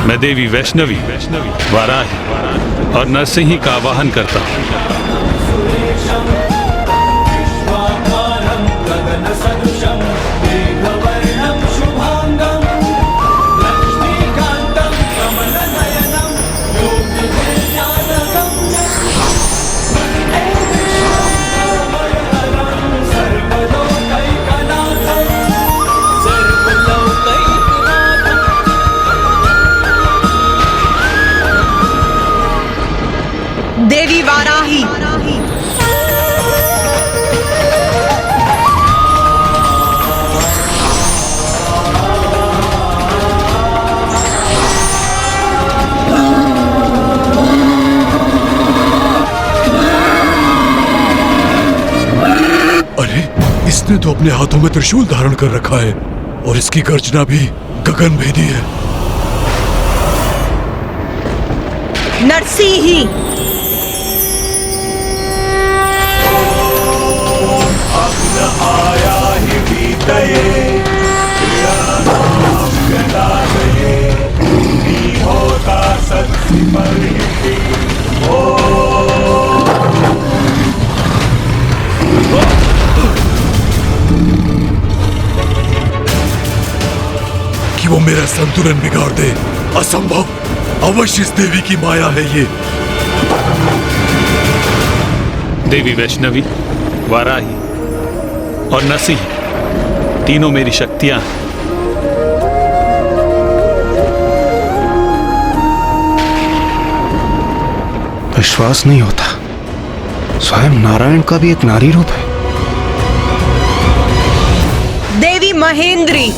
मैं देवी वैष्णवी, वाराही और नरसिंही का आवाहन करता हूँ। देवी वाराही। अरे, इसने तो अपने हाथों में त्रिशूल धारण कर रखा है और इसकी गर्जना भी गगनभेदी है। नरसिंही। आया ही बीतये होता सत्य कि वो मेरा संतुलन बिगाड़ दे, असंभव। अवश्य इस देवी की माया है ये। देवी वैष्णवी, वाराही और नरसिंह तीनों मेरी शक्तियां हैं। विश्वास नहीं होता। स्वयं नारायण का भी एक नारी रूप है। देवी महेंद्री।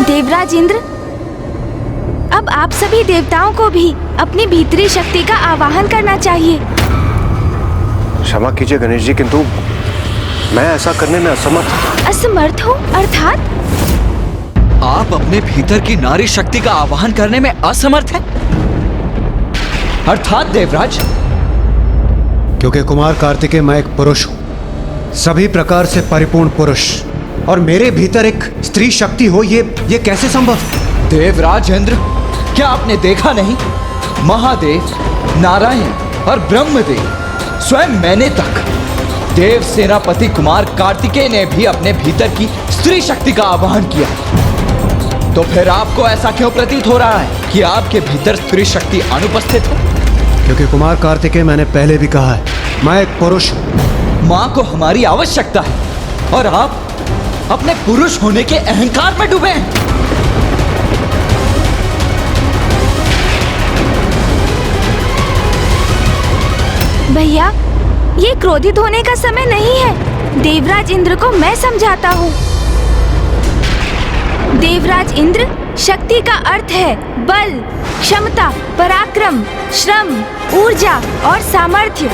देवराज इंद्र, अब आप सभी देवताओं को भी अपनी भीतरी शक्ति का आवाहन करना चाहिए। क्षमा कीजिए गणेश जी, किंतु मैं ऐसा करने में असमर्थ। असमर्थ हो अर्थात? आप अपने भीतर की नारी शक्ति का आवाहन करने में असमर्थ हैं? अर्थात देवराज? क्योंकि कुमार कार्तिकेय मैं एक पुरुष हूं, सभी प्रकार से परिपूर्ण पुरुष, और मेरे भीतर एक स्त्री शक्ति हो, ये कैसे संभव? देवराज इंद्र, क्या आपने देखा नहीं? महादेव, नारायण और ब्रह्मदेव, स्वयं मैंने तक, देव सेनापति कुमार कार्तिकेय ने भी अपने भीतर की स्त्री शक्ति का आवाहन किया। तो फिर आपको ऐसा क्यों प्रतीत हो रहा है कि आपके भीतर स्त्री शक्ति अनुपस्थित है? क्योंकि कुमार कार्तिकेय, मैंने पहले भी कहा है, मैं एक पुरुष हूं। माँ को हमारी आवश्यकता है और आप अपने पुरुष होने के अहंकार में डूबे हैं। भैया, ये क्रोधित होने का समय नहीं है। देवराज इंद्र को मैं समझाता हूँ। देवराज इंद्र, शक्ति का अर्थ है बल, क्षमता, पराक्रम, श्रम, ऊर्जा और सामर्थ्य।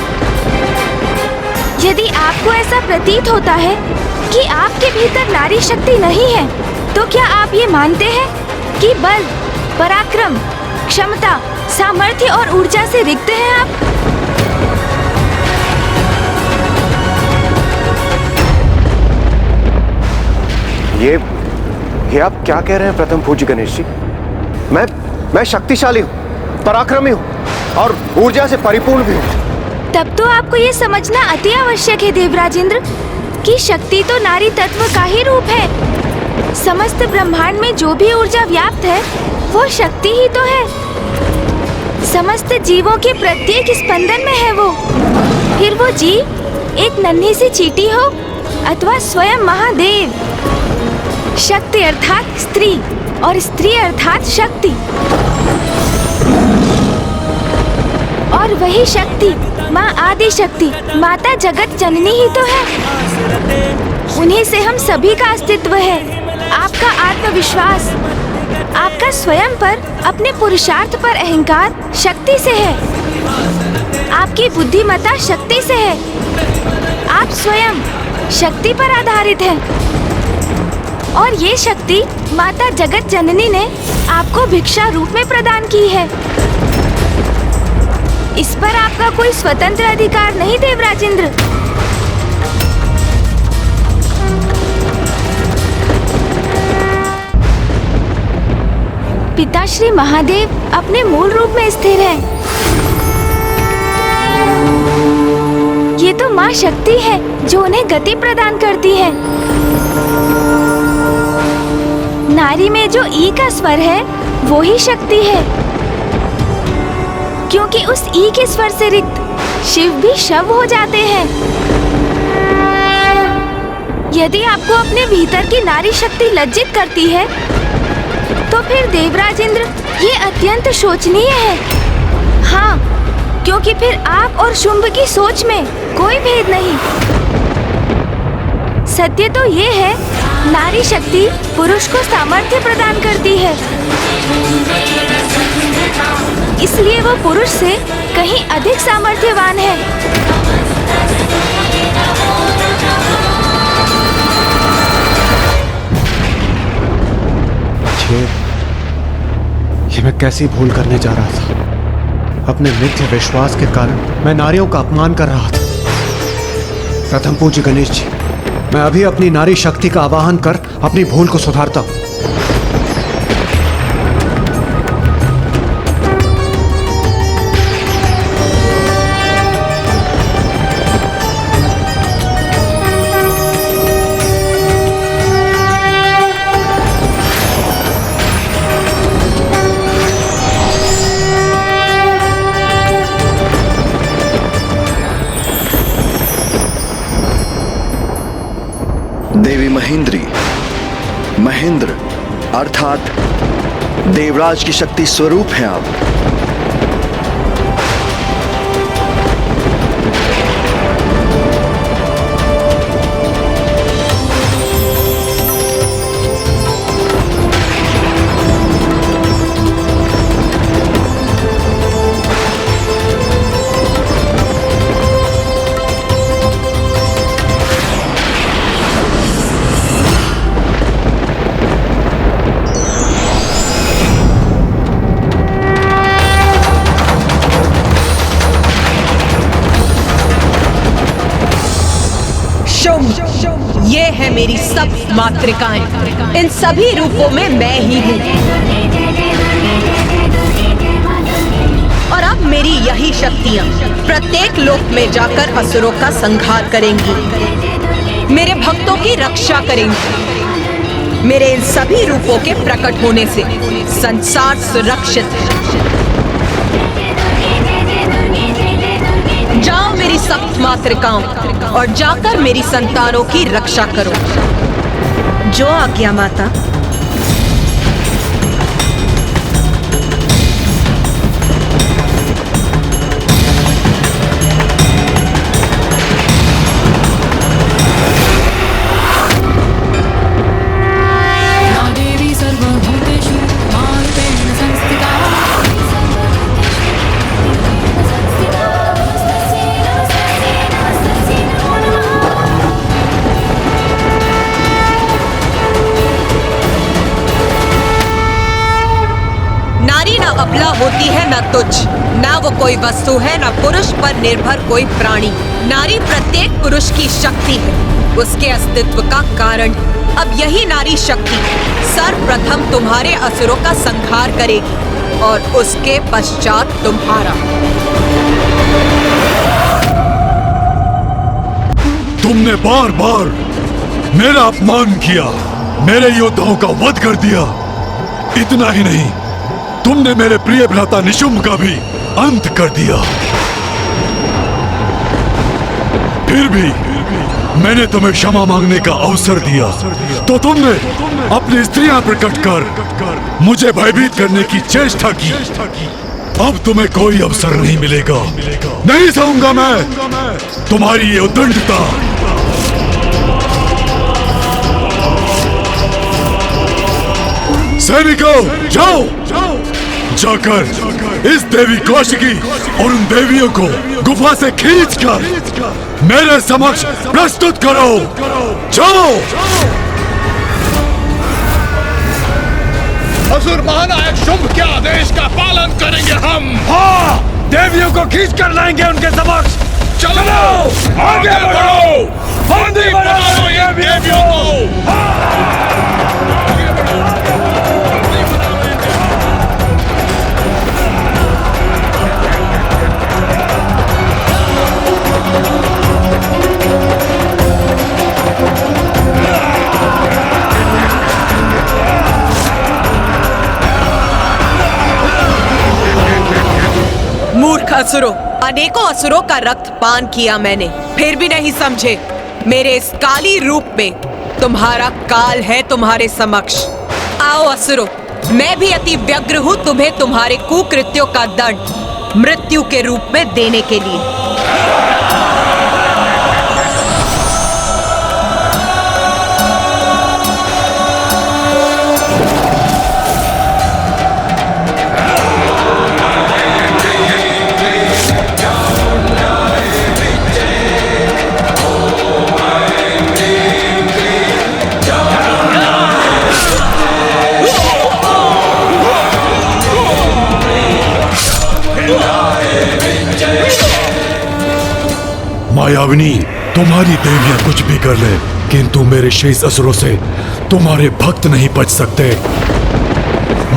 यदि आपको ऐसा प्रतीत होता है कि आपके भीतर नारी शक्ति नहीं है, तो क्या आप ये मानते हैं कि बल, पराक्रम, क्षमता, सामर्थ्य और ऊर्जा से रिक्त हैं आप? ये आप क्या कह रहे हैं प्रथम पूज्य गणेश जी? मैं शक्तिशाली हूँ, पराक्रमी हूँ और ऊर्जा से परिपूर्ण भी हूँ। तब तो आपको ये समझना अति आवश्यक है देवराजेंद्र कि शक्ति तो नारी तत्व का ही रूप है। समस्त ब्रह्मांड में जो भी ऊर्जा व्याप्त है वो शक्ति ही तो है। समस्त जीवों के प्रत्येक स्पंदन में है वो। फिर वो जीव एक नन्ही सी चींटी हो अथवा स्वयं महादेव। शक्ति अर्थात स्त्री और स्त्री अर्थात शक्ति, और वही शक्ति माँ आदि शक्ति माता जगत जननी ही तो है। उन्हीं से हम सभी का अस्तित्व है। आपका आत्मविश्वास, आपका स्वयं पर अपने पुरुषार्थ पर अहंकार शक्ति से है। आपकी बुद्धिमत्ता शक्ति से है। आप स्वयं शक्ति पर आधारित हैं और ये शक्ति माता जगत जननी ने आपको भिक्षा रूप में प्रदान की है। इस पर आपका कोई स्वतंत्र अधिकार नहीं देवराजेंद्र। पिता श्री महादेव अपने मूल रूप में स्थिर हैं। ये तो माँ शक्ति है जो उन्हें गति प्रदान करती है। नारी में जो ई का स्वर है वो ही शक्ति है, क्योंकि उस ई के स्वर से रिक्त शिव भी शव हो जाते हैं। यदि आपको अपने भीतर की नारी शक्ति लज्जित करती है तो फिर देवराजेंद्र ये अत्यंत शोचनीय है। हाँ, क्योंकि फिर आप और शुंभ की सोच में कोई भेद नहीं। सत्य तो ये है, नारी शक्ति पुरुष को सामर्थ्य प्रदान करती है, इसलिए वो पुरुष से कहीं अधिक सामर्थ्यवान है। ये मैं कैसी भूल करने जा रहा था। अपने मिथ्य विश्वास के कारण मैं नारियों का अपमान कर रहा था। प्रथम पूज्य गणेश जी, मैं अभी अपनी नारी शक्ति का आवाहन कर अपनी भूल को सुधारता हूँ। देवी महेंद्री, महेंद्र अर्थात देवराज की शक्ति स्वरूप हैं आप। ये है मेरी सब मातृकाएं। इन सभी रूपों में मैं ही हूँ और अब मेरी यही शक्तियाँ प्रत्येक लोक में जाकर असुरों का संहार करेंगी, मेरे भक्तों की रक्षा करेंगी। मेरे इन सभी रूपों के प्रकट होने से संसार सुरक्षित है। जाओ मेरी सप्त मातृकाओं और जाकर मेरी संतानों की रक्षा करो। जो आज्ञा माता। अबला होती है न तुच्छ, ना वो कोई वस्तु है न पुरुष पर निर्भर कोई प्राणी। नारी प्रत्येक पुरुष की शक्ति है, उसके अस्तित्व का कारण। अब यही नारी शक्ति सर्वप्रथम तुम्हारे असुरों का संहार करेगी और उसके पश्चात तुम्हारा। तुमने बार बार मेरा अपमान किया, मेरे योद्धाओं का वध कर दिया। इतना ही नहीं, तुमने मेरे प्रिय भ्राता निशुंभ का भी अंत कर दिया। फिर भी मैंने तुम्हें क्षमा मांगने का अवसर दिया तो तुमने अपनी स्त्रियां प्रकट कर मुझे भयभीत करने की चेष्टा की। अब तुम्हें कोई अवसर नहीं मिलेगा। नहीं सहूंगा मैं तुम्हारी ये उद्दंडता। सैनिकों, जाओ जाकर इस देवी कौशिकी और उन देवियों को गुफा से खींचकर मेरे समक्ष प्रस्तुत करो। जाओ। असुर महानायक शुंभ के आदेश का पालन करेंगे हम। हाँ, देवियों को खींच कर लाएंगे उनके समक्ष। चलो आगे बढ़ो, बंदी बनाओ ये देवियों को। मूर्ख असुरों, अनेकों असुरों का रक्त पान किया मैंने, फिर भी नहीं समझे। मेरे इस काली रूप में तुम्हारा काल है तुम्हारे समक्ष। आओ असुरों, मैं भी अति व्यग्र हूँ तुम्हें तुम्हारे कुकृत्यों का दंड मृत्यु के रूप में देने के लिए। मायाविनी, तुम्हारी देवियां कुछ भी कर ले, किंतु मेरे शेष असुरों से तुम्हारे भक्त नहीं बच सकते।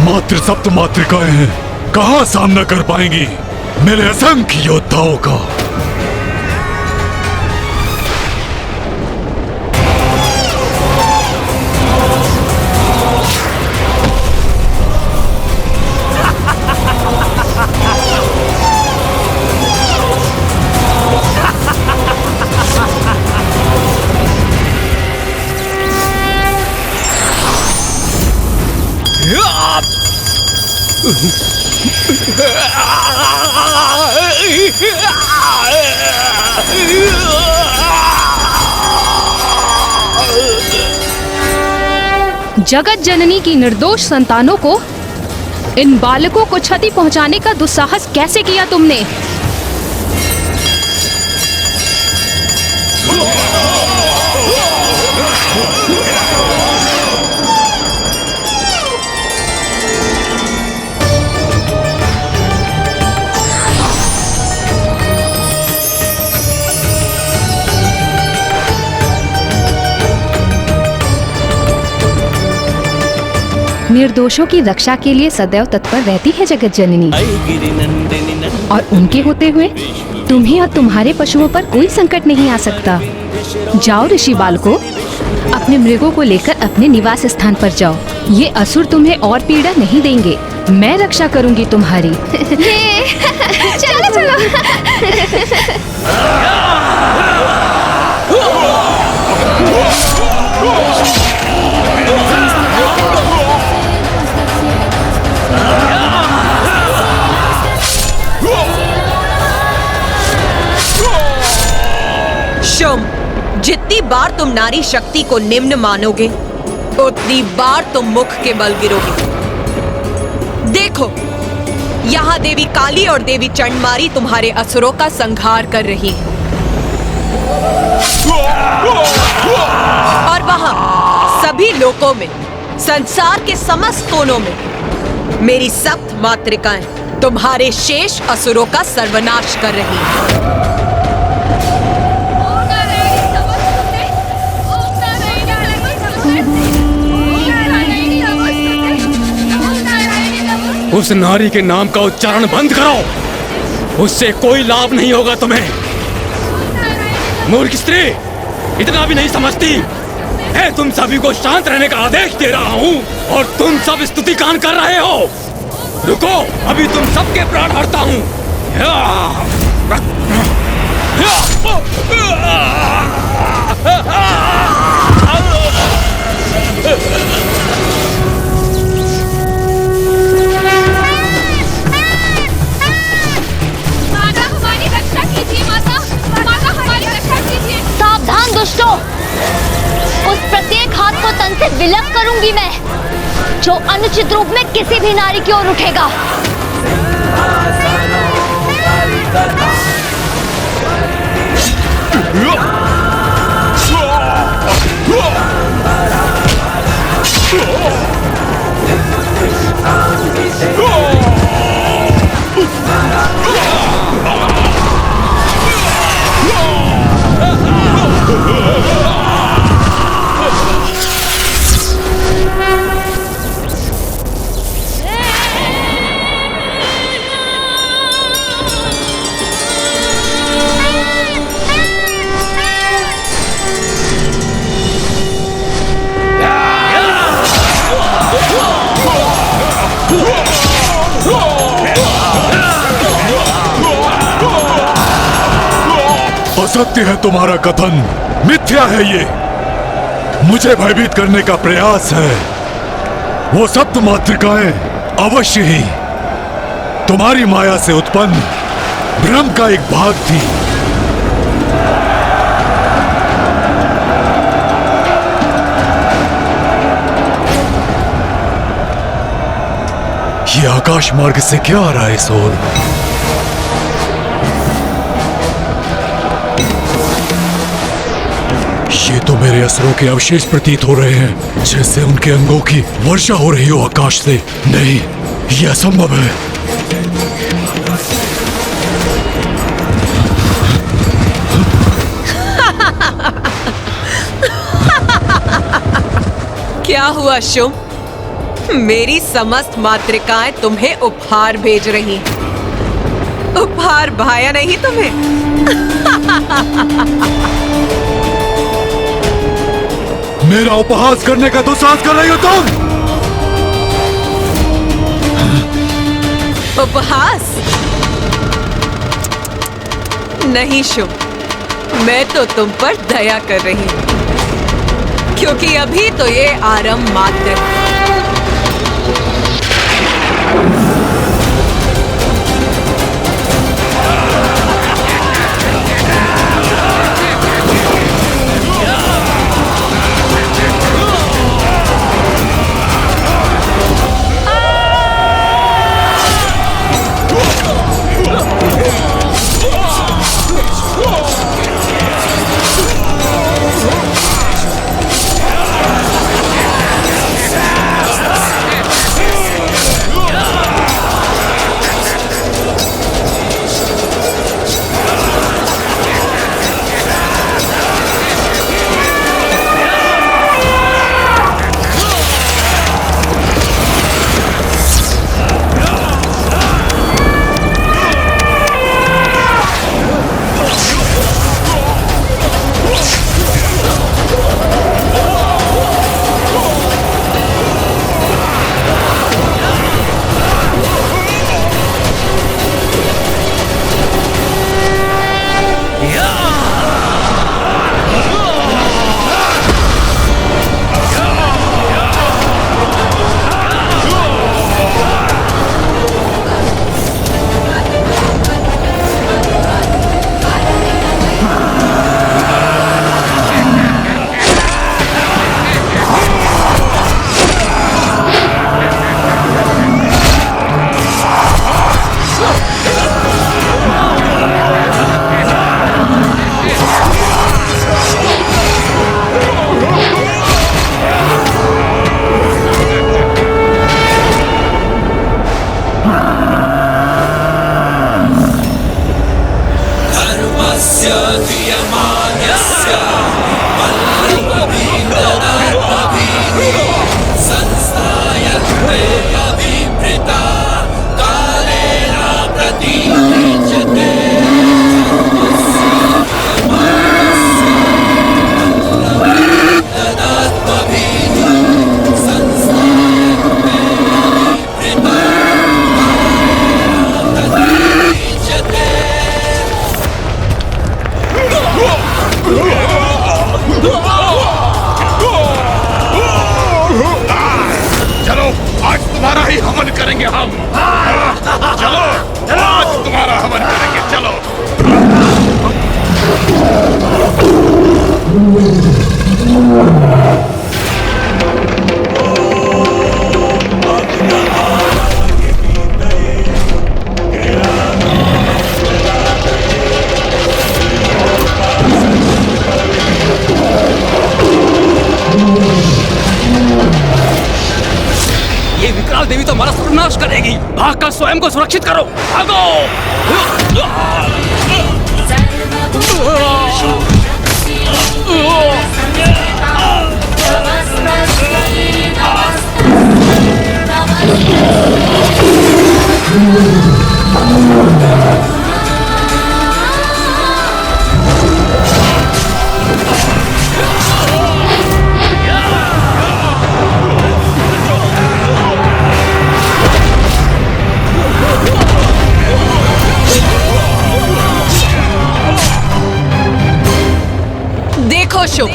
मात्र सप्त मातृकाएं हैं, कहां सामना कर पाएंगी मेरे असंख्य योद्धाओं का। जगत जननी की निर्दोष संतानों को, इन बालकों को क्षति पहुंचाने का दुस्साहस कैसे किया तुमने? निर्दोषों की रक्षा के लिए सदैव तत्पर रहती है जगत जननी, और उनके होते हुए तुम्हें और तुम्हारे पशुओं पर कोई संकट नहीं आ सकता। जाओ ऋषि बालकों, अपने मृगों को लेकर अपने निवास स्थान पर जाओ। ये असुर तुम्हें और पीड़ा नहीं देंगे। मैं रक्षा करूंगी तुम्हारी। चलो चलो। शुंभ, जितनी बार तुम नारी शक्ति को निम्न मानोगे उतनी बार तुम मुख के बल गिरोगे। देखो, यहाँ देवी काली और देवी चंडमारी तुम्हारे असुरों का संहार कर रही है, और वहाँ सभी लोकों में, संसार के समस्त कोनों में मेरी सप्त मातृकाएं तुम्हारे शेष असुरों का सर्वनाश कर रही हैं। उस नारी के नाम का उच्चारण बंद करो। उससे कोई लाभ नहीं होगा तुम्हें। मूर्ख स्त्री, इतना भी नहीं समझती। मैं तुम सभी को शांत रहने का आदेश दे रहा हूँ और तुम सब स्तुतिगान कर रहे हो। रुको, अभी तुम सबके प्राण हरता हूँ। माता हमारी रक्षा कीजिए। माता हमारी रक्षा कीजिए। सावधान दुष्टों, उस प्रत्येक हाथ को तन से विलग करूंगी मैं जो अनुचित रूप में किसी भी नारी की ओर उठेगा। असत्य है तुम्हारा कथन, मिथ्या है ये। मुझे भयभीत करने का प्रयास है। वो सप्त मातृकाएं अवश्य ही तुम्हारी माया से उत्पन्न ब्रह्म का एक भाग थी। ये आकाश मार्ग से क्या आ रहा है इस ओर? ये तो मेरे असुरों के अवशेष प्रतीत हो रहे हैं, जैसे उनके अंगों की वर्षा हो रही हो आकाश से। नहीं, यह असंभव है। क्या हुआ शुभ? मेरी समस्त मातृकाएं तुम्हें उपहार भेज रही हैं। उपहार भाया नहीं तुम्हें? मेरा उपहास करने का दुस्साहस कर रही हो तुम? उपहास नहीं शुभ, मैं तो तुम पर दया कर रही हूं, क्योंकि अभी तो ये आरंभ मात्र है। करेंगे हम। चलो आज तुम्हारा हवन करेंगे, चलो। ये विकराल देवी तो हमारा सर्वनाश करेगी। भागकर स्वयं को सुरक्षित करो, भागो। देखो शुभ,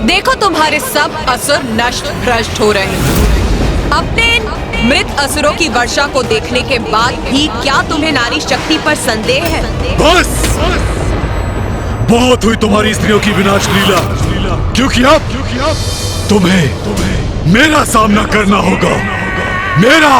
देखो तुम्हारे सब असुर नष्ट भ्रष्ट हो रहे हैं। अपने इन मृत असुरों की वर्षा को देखने के बाद भी क्या तुम्हें नारी शक्ति पर संदेह है? बस बहुत हुई तुम्हारी स्त्रियों की विनाश लीला, क्योंकि अब तुम्हें मेरा सामना करना होगा। मेरा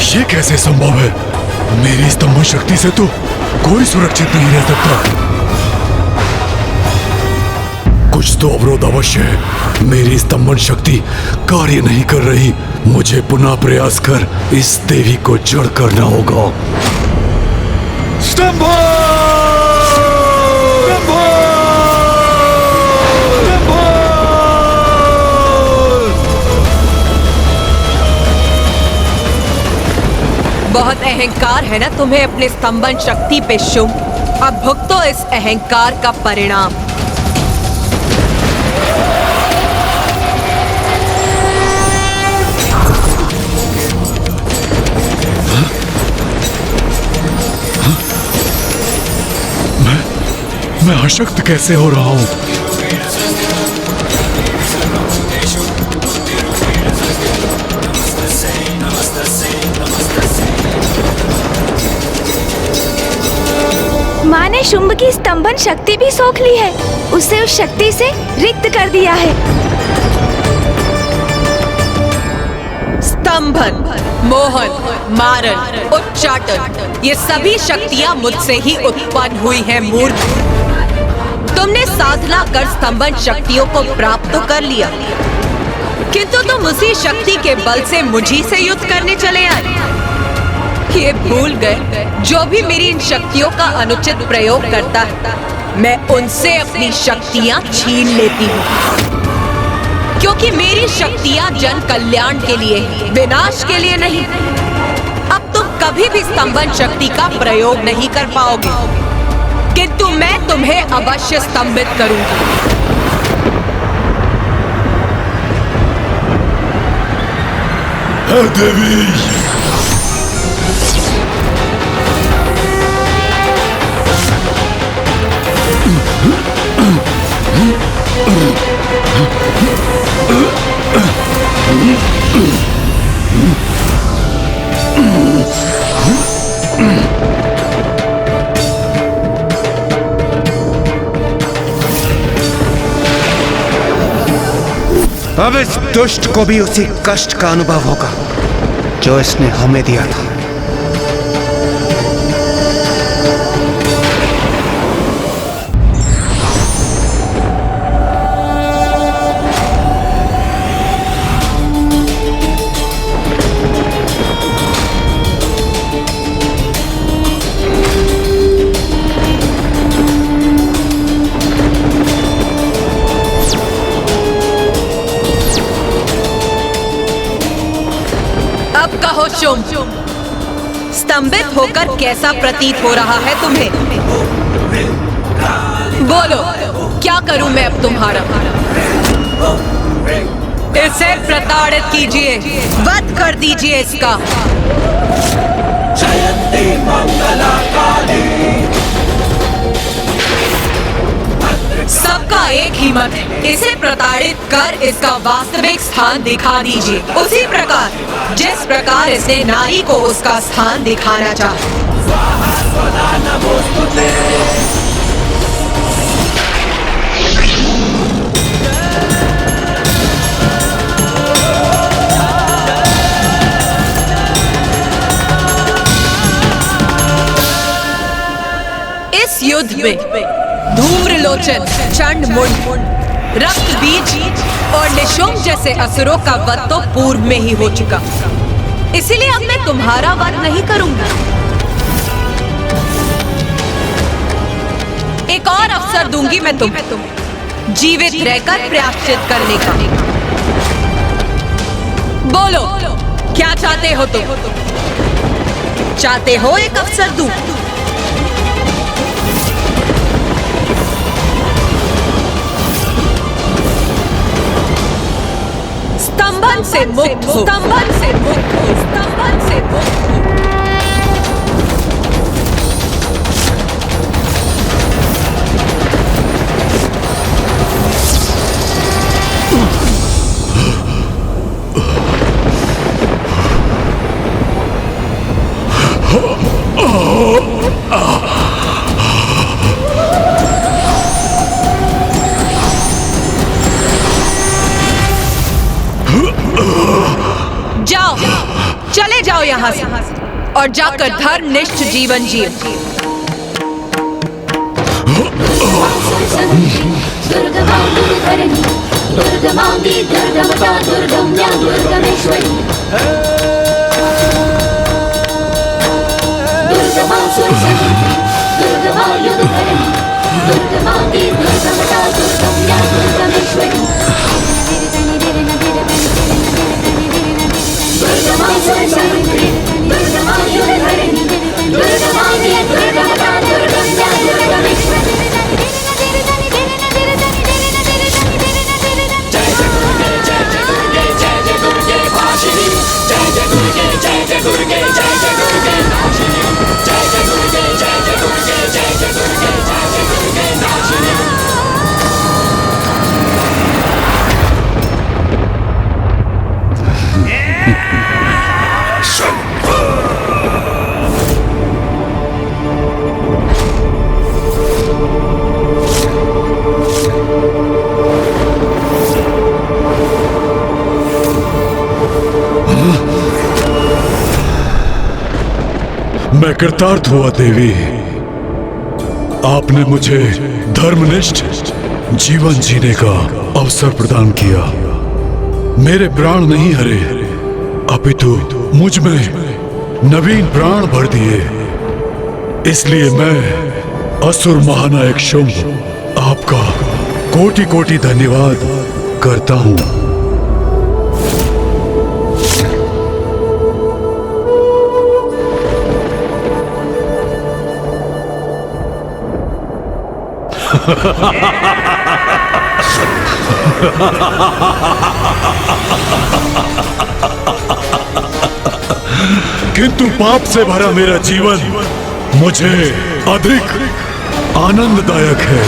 ये कैसे संभव है? मेरी स्तंभन शक्ति से तो कोई सुरक्षित नहीं रह सकता। कुछ तो अवरोध अवश्य है। मेरी स्तंभन शक्ति कार्य नहीं कर रही। मुझे पुनः प्रयास कर इस देवी को जड़ करना होगा। बहुत अहंकार है ना तुम्हें अपने स्तंभन शक्ति पे शुभ। अब भुगतो इस अहंकार का परिणाम। मैं अशक्त कैसे हो रहा हूं? माँ ने शुंभ की स्तंभन शक्ति भी सोख ली है। उसे उस शक्ति से रिक्त कर दिया है। स्तंभन, मोहन, मारण, उच्चाटन, ये सभी शक्तियां मुझसे ही उत्पन्न हुई हैं मूर्ख। तुमने साधना कर स्तंभन शक्तियों को प्राप्त तो कर लिया, किंतु तुम उसी शक्ति के बल से मुझी से युद्ध करने चले आए। ये भूल गए जो भी मेरी इन शक्तियों का अनुचित प्रयोग करता है, मैं उनसे अपनी शक्तियां छीन लेती हूँ, क्योंकि मेरी शक्तियां जन कल्याण के लिए, विनाश के लिए नहीं। अब तुम कभी भी स्तंभन शक्ति का प्रयोग नहीं कर पाओगे, किंतु मैं तुम्हें अवश्य स्तंभित करूंगी। देवी, अब इस दुष्ट को भी उसी कष्ट का अनुभव होगा जो इसने हमें दिया था। शुंभ, स्तंभित होकर कैसा प्रतीत हो रहा है तुम्हें? बोलो, क्या करूं मैं अब तुम्हारा? इसे प्रताड़ित कीजिए, वध कर दीजिए इसका। जयंती मंगला काली। सबका एक ही मत है, इसे प्रताड़ित कर इसका वास्तविक स्थान दिखा दीजिए, उसी प्रकार जिस प्रकार इसने नारी को उसका स्थान दिखाना चाहा। इस युद्ध में धूम्रलोचन, चंडमुंड, रक्त बीज और निशुंभ जैसे असुरों का वध तो पूर्व में ही हो चुका, इसीलिए अब मैं तुम्हारा वध नहीं करूंगा। एक और अवसर दूंगी मैं तुम्हें जीवित रहकर प्रायश्चित करने का। बोलो, क्या चाहते हो तुम? चाहते हो एक अवसर दूं? स्तंभन से मुक्त हो, स्तंभन से मुक्त हो, स्तंभन से मुक्त हो। जाओ, चले जाओ यहाँ से और जाकर धर्मनिष्ठ जीवन जिए। दुर्गमांगी दुर्गमता दुर्गम्या दुर्गमेश्वरी। दुर्गमा सुरसनी दुर्गमा युद्धकरणी। दुर्गमांगी दुर्गमता दुर्गम्या दुर्गमेश्वरी। दुर्गमा सुरसनी दुर्गमा युद्धकरणी। दुर्गमांगी दुर्गमता दुर्गम्या दुर्गमेश्वरी। मैं कृतार्थ हुआ देवी, आपने मुझे धर्मनिष्ठ जीवन जीने का अवसर प्रदान किया। मेरे प्राण नहीं हरे, अपितु मुझ में नवीन प्राण भर दिए। इसलिए मैं असुर महानायक शुंभ आपका कोटि कोटि धन्यवाद करता हूं। किंतु पाप से भरा मेरा जीवन मुझे अधिक आनंददायक है।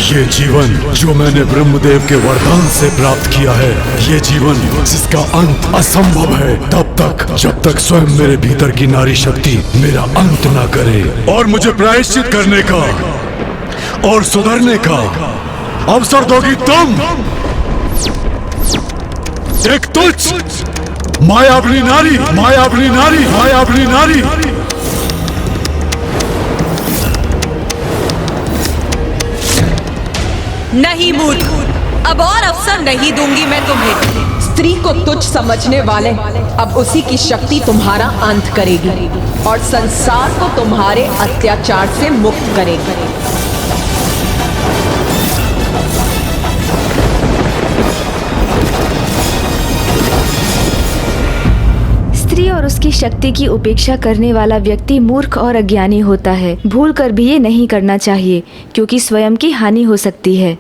ये जीवन जो मैंने ब्रह्मदेव के वरदान से प्राप्त किया है, ये जीवन जिसका अंत असंभव है तब तक जब तक स्वयं मेरे भीतर की नारी शक्ति मेरा अंत ना करे और मुझे प्रायश्चित करने का और सुधरने का अवसर दोगी तुम। एक तुच्छ मायावनी नारी, मायावनी नारी, मायावनी नारी। नहीं मूर्ख, अब और अवसर नहीं दूंगी मैं तुम्हें। स्त्री को तुच्छ समझने वाले अब उसी की शक्ति तुम्हारा अंत करेगी और संसार को तुम्हारे अत्याचार से मुक्त करेगी। स्त्रियों की शक्ति की उपेक्षा करने वाला व्यक्ति मूर्ख और अज्ञानी होता है। भूल कर भी ये नहीं करना चाहिए क्योंकि स्वयं की हानि हो सकती है।